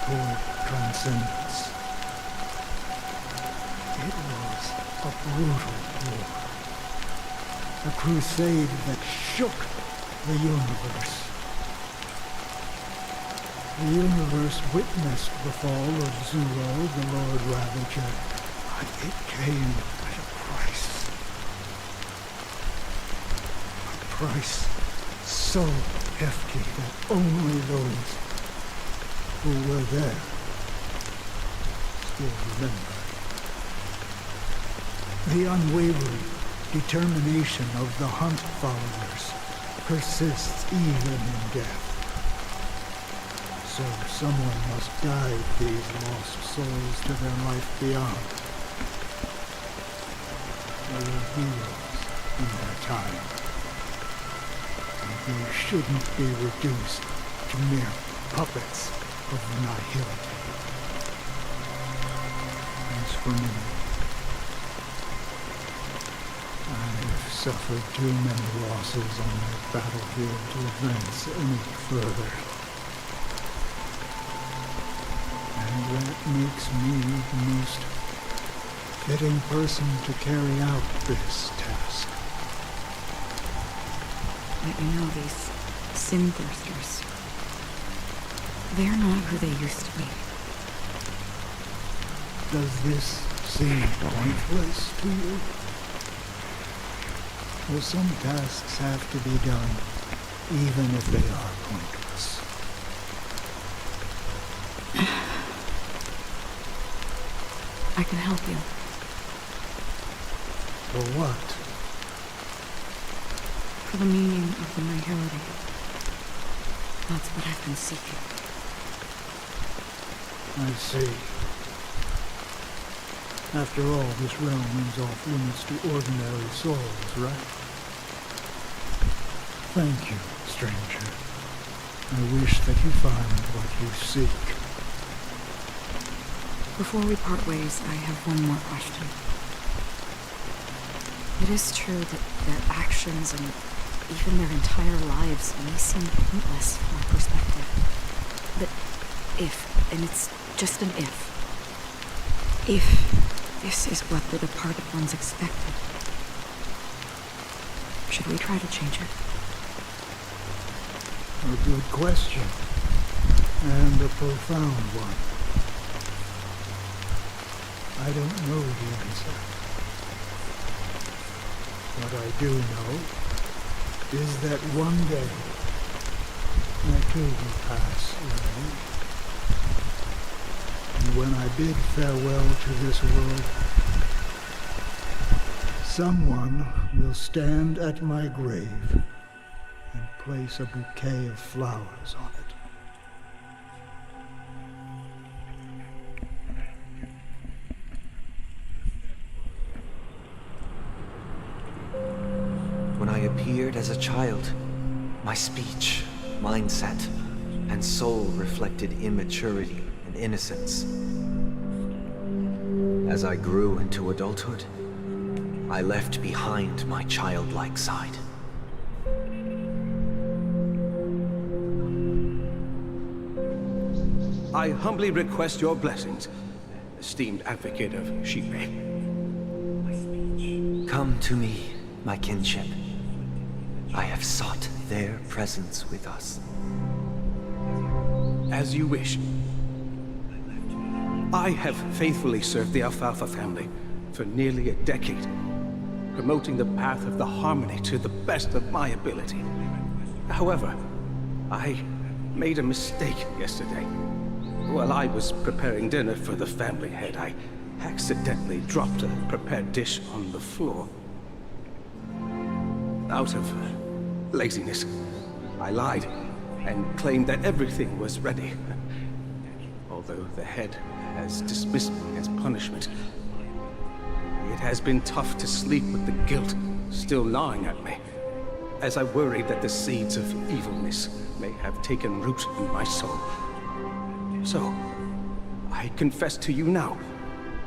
toward transcendence. It was a brutal war. A crusade that shook the universe. The universe witnessed the fall of Zuro, the Lord Ravager, but it came at a price. A price so hefty that only those who were there still remember. The unwavering determination of the Hunt followers persists even in death. So someone must guide these lost souls to their life beyond. They were heroes in their time. And they shouldn't be reduced to mere puppets of nihility. As for me, I've suffered too many losses on the battlefield to advance any further. And that makes me the most fitting person to carry out this task. But you know, these sin-thirsters, they're not who they used to be. Does this seem pointless to you? Well, some tasks have to be done, even if they are pointless. I can help you. For what? For the meaning of the nihility. That's what I've been seeking. I see. After all, this realm is off limits to ordinary souls, right? Thank you, stranger. I wish that you find what you seek. Before we part ways, I have one more question. It is true that their actions and even their entire lives may seem pointless from our perspective. But if, and it's just an if this is what the departed ones expected, should we try to change it? A good question, and a profound one. I don't know the answer, What I do know is that one day I too will pass away. And when I bid farewell to this world, someone will stand at my grave and place a bouquet of flowers on it. When I appeared as a child, my speech, mindset, and soul reflected immaturity and innocence. As I grew into adulthood, I left behind my childlike side. I humbly request your blessings, esteemed advocate of Shipe. Come to me, my kinship. I have sought their presence with us. As you wish. I have faithfully served the Alfalfa family for nearly a decade, promoting the path of the harmony to the best of my ability. However, I made a mistake yesterday. While I was preparing dinner for the family head, I accidentally dropped a prepared dish on the floor. Out of laziness, I lied and claimed that everything was ready. Although the head has dismissed me as punishment, it has been tough to sleep with the guilt still gnawing at me, as I worried that the seeds of evilness may have taken root in my soul. So, I confess to you now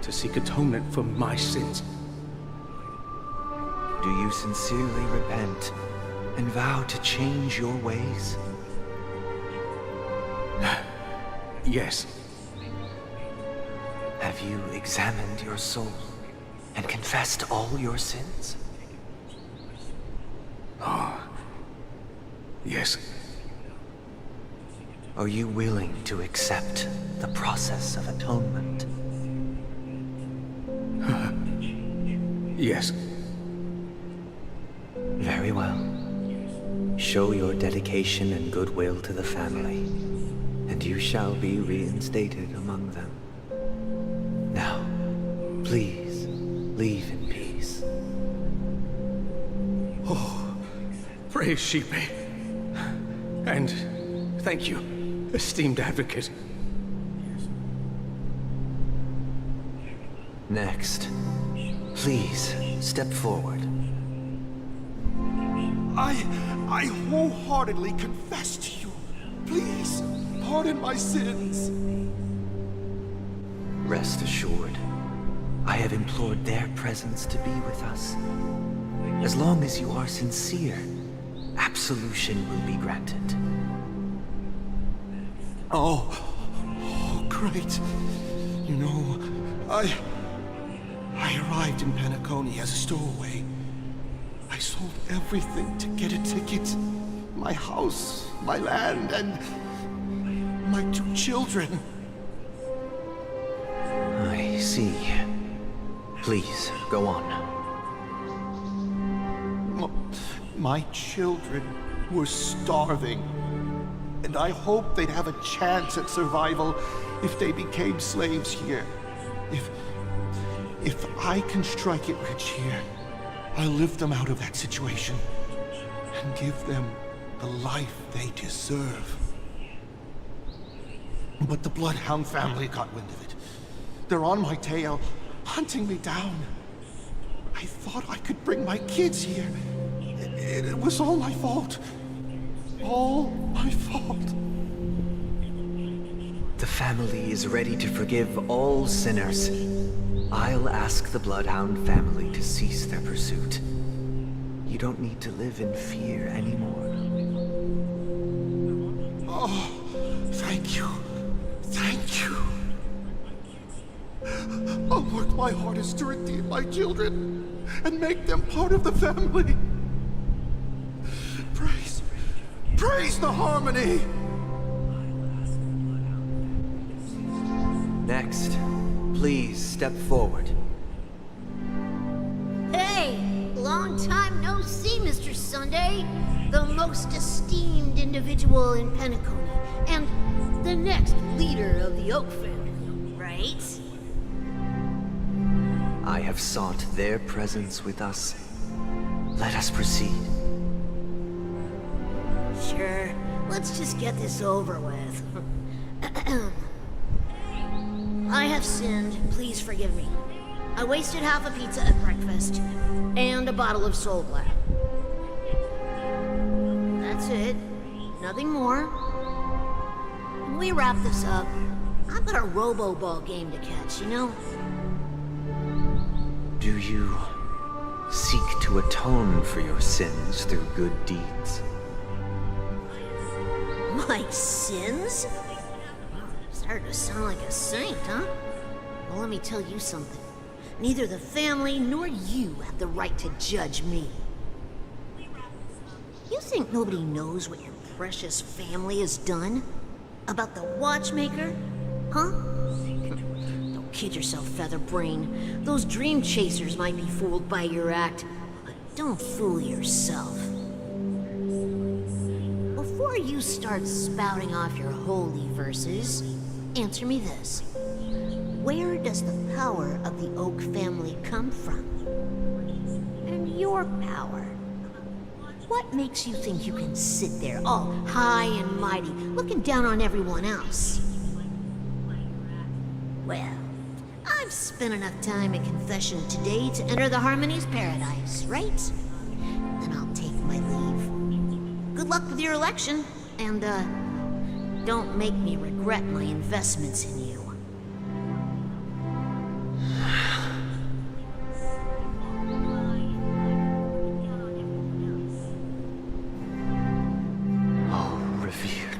to seek atonement for my sins. Do you sincerely repent and vow to change your ways? Yes. Have you examined your soul and confessed all your sins? Oh, yes. Are you willing to accept the process of atonement? Yes. Very well. Show your dedication and goodwill to the family, and you shall be reinstated among them. Now, please, leave in peace. Oh, praise Shipe. And thank you, esteemed advocate. Next, please step forward. I wholeheartedly confess to you. Please, pardon my sins. Rest assured, I have implored their presence to be with us. As long as you are sincere, absolution will be granted. Oh, great. You know, I arrived in Penacony as a stowaway. I sold everything to get a ticket. My house, my land, and my 2 children. I see. Please, go on. My children were starving, and I hoped they'd have a chance at survival if they became slaves here. If I can strike it rich here, I'll lift them out of that situation and give them the life they deserve. But the Bloodhound family got wind of it. They're on my tail, hunting me down. I thought I could bring my kids here. It was all my fault. All my fault. The family is ready to forgive all sinners. I'll ask the Bloodhound family to cease their pursuit. You don't need to live in fear anymore. Oh, thank you. Thank you. I'll work my hardest to redeem my children and make them part of the family. Praise the harmony! Next, please step forward. Hey, long time Sunday, the most esteemed individual in Penacony, and the next leader of the Oak family, right? I have sought their presence with us. Let us proceed. Sure, let's just get this over with. I have sinned, please forgive me. I wasted half a pizza at breakfast, and a bottle of Soul Glad. That's it. Nothing more. When we wrap this up, I've got a robo-ball game to catch, you know? Do you seek to atone for your sins through good deeds? My sins? Started to sound like a saint, huh? Well, let me tell you something. Neither the family nor you have the right to judge me. You think nobody knows what your precious family has done? About the watchmaker? Huh? Don't kid yourself, Featherbrain. Those dream chasers might be fooled by your act, but don't fool yourself. Before you start spouting off your holy verses, answer me this. Where does the power of the Oak family come from? And your power? What makes you think you can sit there all high and mighty, looking down on everyone else? Well, I've spent enough time in confession today to enter the Harmony's paradise, right? Then I'll take my leave. Good luck with your election, and, don't make me regret my investments in you.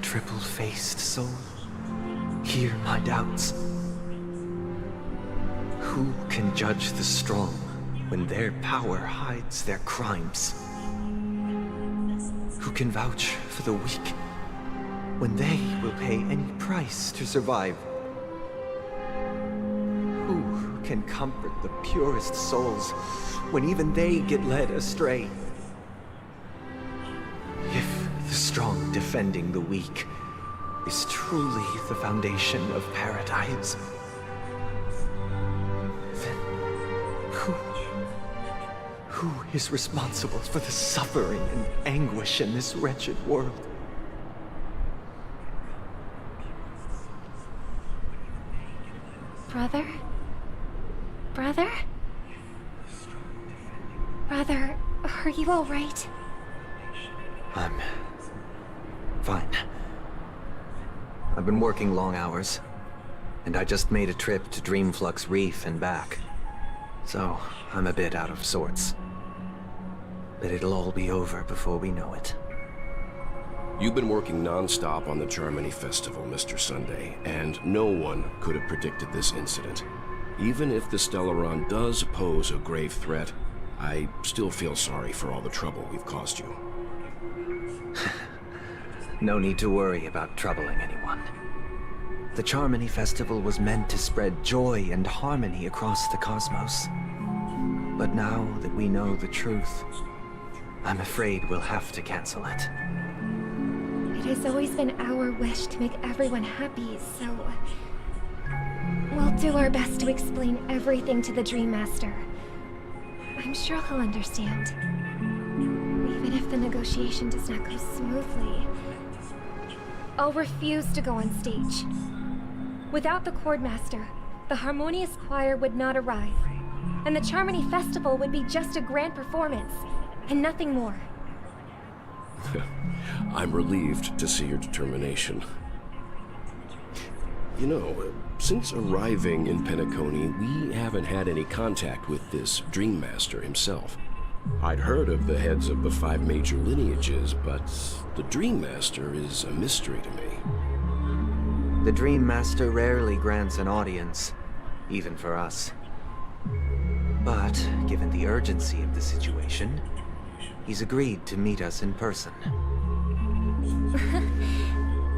Triple-faced soul, hear my doubts. Who can judge the strong when their power hides their crimes? Who can vouch for the weak when they will pay any price to survive? Who can comfort the purest souls when even they get led astray? If the strong defending the weak is truly the foundation of paradise, then who is responsible for the suffering and anguish in this wretched world? Brother? Brother? Brother, are you all right? I'm fine. I've been working long hours, and I just made a trip to Dreamflux Reef and back. So, I'm a bit out of sorts. But it'll all be over before we know it. You've been working non-stop on the Charmony Festival, Mr. Sunday, and no one could have predicted this incident. Even if the Stellaron does pose a grave threat, I still feel sorry for all the trouble we've caused you. No need to worry about troubling anyone. The Charmony Festival was meant to spread joy and harmony across the cosmos. But now that we know the truth, I'm afraid we'll have to cancel it. It has always been our wish to make everyone happy, so... we'll do our best to explain everything to the Dream Master. I'm sure he'll understand. Even if the negotiation does not go smoothly, I'll refuse to go on stage. Without the Chord Master, the Harmonious Choir would not arrive, and the Charmony Festival would be just a grand performance, and nothing more. I'm relieved to see your determination. You know, since arriving in Penacony, we haven't had any contact with this Dream Master himself. I'd heard of the heads of the 5 major lineages, but the Dream Master is a mystery to me. The Dream Master rarely grants an audience, even for us. But, given the urgency of the situation, he's agreed to meet us in person.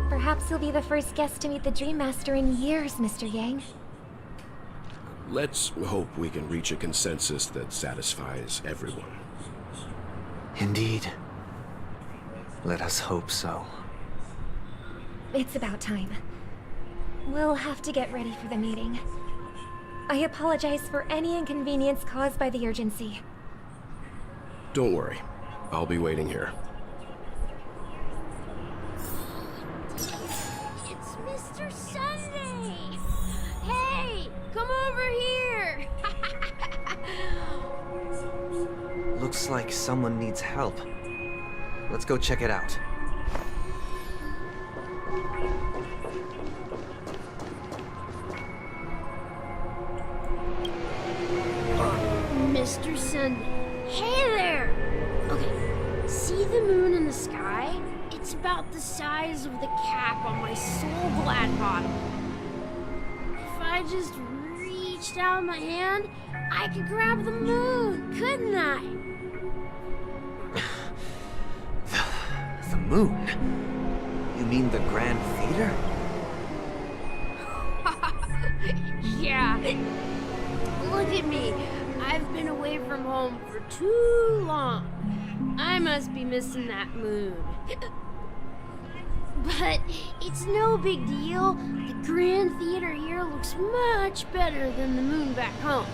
Perhaps you'll be the first guest to meet the Dream Master in years, Mr. Yang. Let's hope we can reach a consensus that satisfies everyone. Indeed. Let us hope so. It's about time. We'll have to get ready for the meeting. I apologize for any inconvenience caused by the urgency. Don't worry. I'll be waiting here. It's Mr. Sunday! Hey, come over here! Looks like someone needs help. Let's go check it out. Mr. Sunday. Hey there! Okay, see the moon in the sky? It's about the size of the cap on my Soul Glad bottle. If I just reached out my hand, I could grab the moon, couldn't I? The moon? You mean the Grand Theater? Yeah. Look at me. I've been away from home for too long. I must be missing that moon. But it's no big deal. The Grand Theater here looks much better than the moon back home.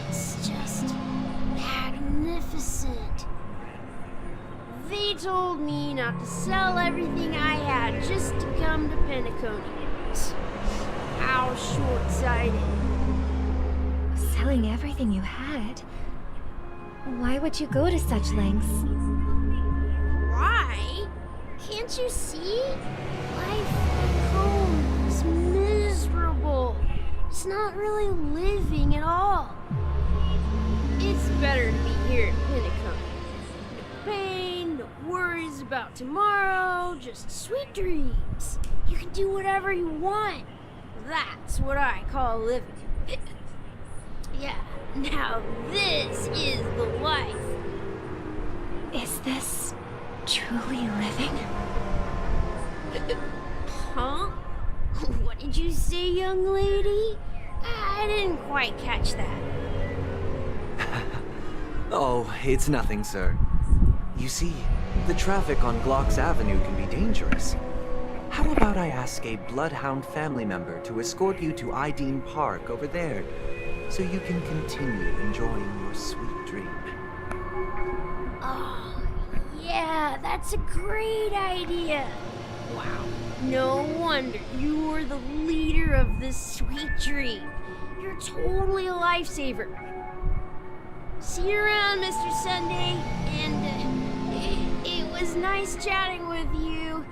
It's just magnificent. They told me not to sell everything I had just to come to Penacony. How short-sighted. Selling everything you had? Why would you go to such lengths? Why? Can't you see? Life at home is miserable. It's not really living at all. It's better to be here in Penacony. No pain, no worries about tomorrow, just sweet dreams. You can do whatever you want. That's what I call living. Yeah, now this is the life. Is this truly living? Huh? What did you say, young lady? I didn't quite catch that. Oh, it's nothing, sir. You see, the traffic on Glock's Avenue can be dangerous. How about I ask a Bloodhound family member to escort you to Ideen Park over there, so you can continue enjoying your sweet dream? Oh, yeah, that's a great idea. Wow, no wonder you were the leader of this sweet dream. You're totally a lifesaver. See you around, Mr. Sunday, and it was nice chatting with you.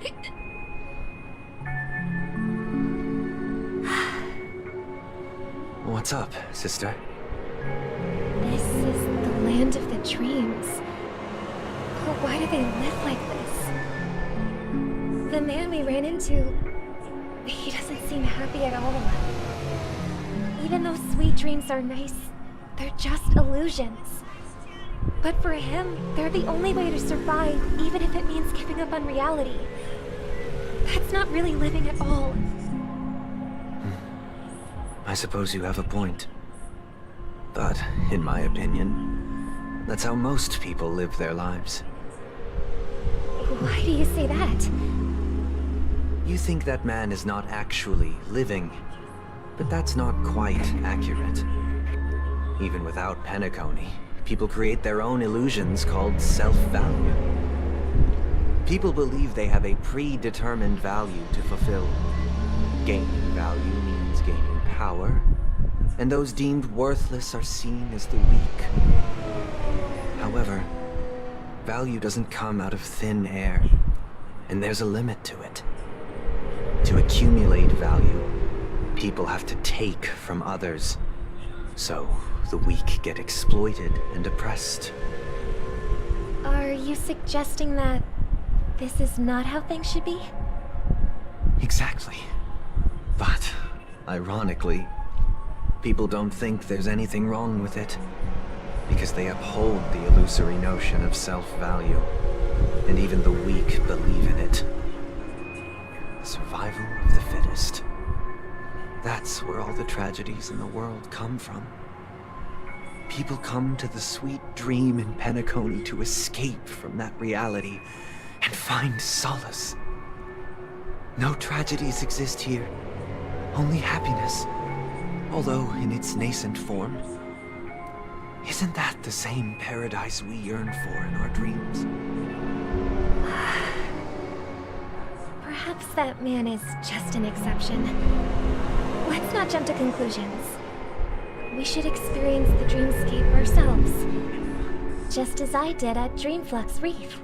What's up, sister? This is the land of the dreams. But why do they live like this? The man we ran into, he doesn't seem happy at all. Even though sweet dreams are nice, they're just illusions. But for him, they're the only way to survive, even if it means giving up on reality. That's not really living at all. I suppose you have a point. But, in my opinion, that's how most people live their lives. Why do you say that? You think that man is not actually living, but that's not quite accurate. Even without Penacony, people create their own illusions called self-value. People believe they have a predetermined value to fulfill. Gaining value means gaining power, and those deemed worthless are seen as the weak. However, value doesn't come out of thin air, and there's a limit to it. To accumulate value, people have to take from others. So, the weak get exploited and oppressed. Are you suggesting that this is not how things should be? Exactly. But, ironically, people don't think there's anything wrong with it, because they uphold the illusory notion of self-value, and even the weak believe in it. The survival of the fittest. That's where all the tragedies in the world come from. People come to the sweet dream in Penacony to escape from that reality, and find solace. No tragedies exist here, only happiness, although in its nascent form. Isn't that the same paradise we yearn for in our dreams? Perhaps that man is just an exception. Let's not jump to conclusions. We should experience the dreamscape ourselves. Just as I did at Dreamflux Reef.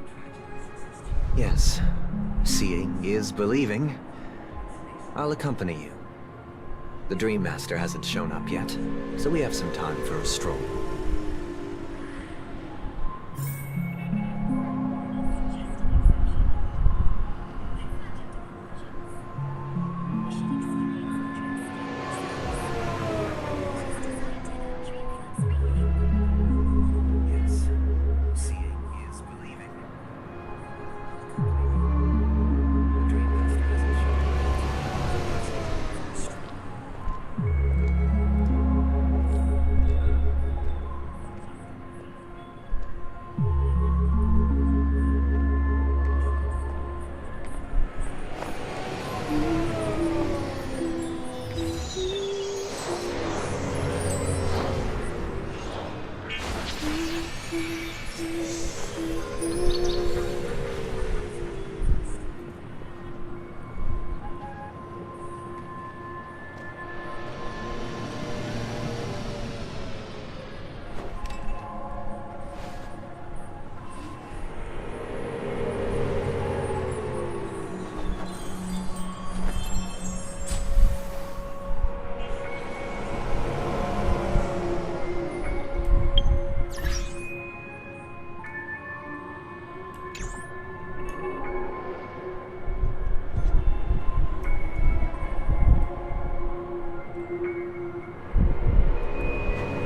Yes, seeing is believing. I'll accompany you. The Dream Master hasn't shown up yet, so we have some time for a stroll.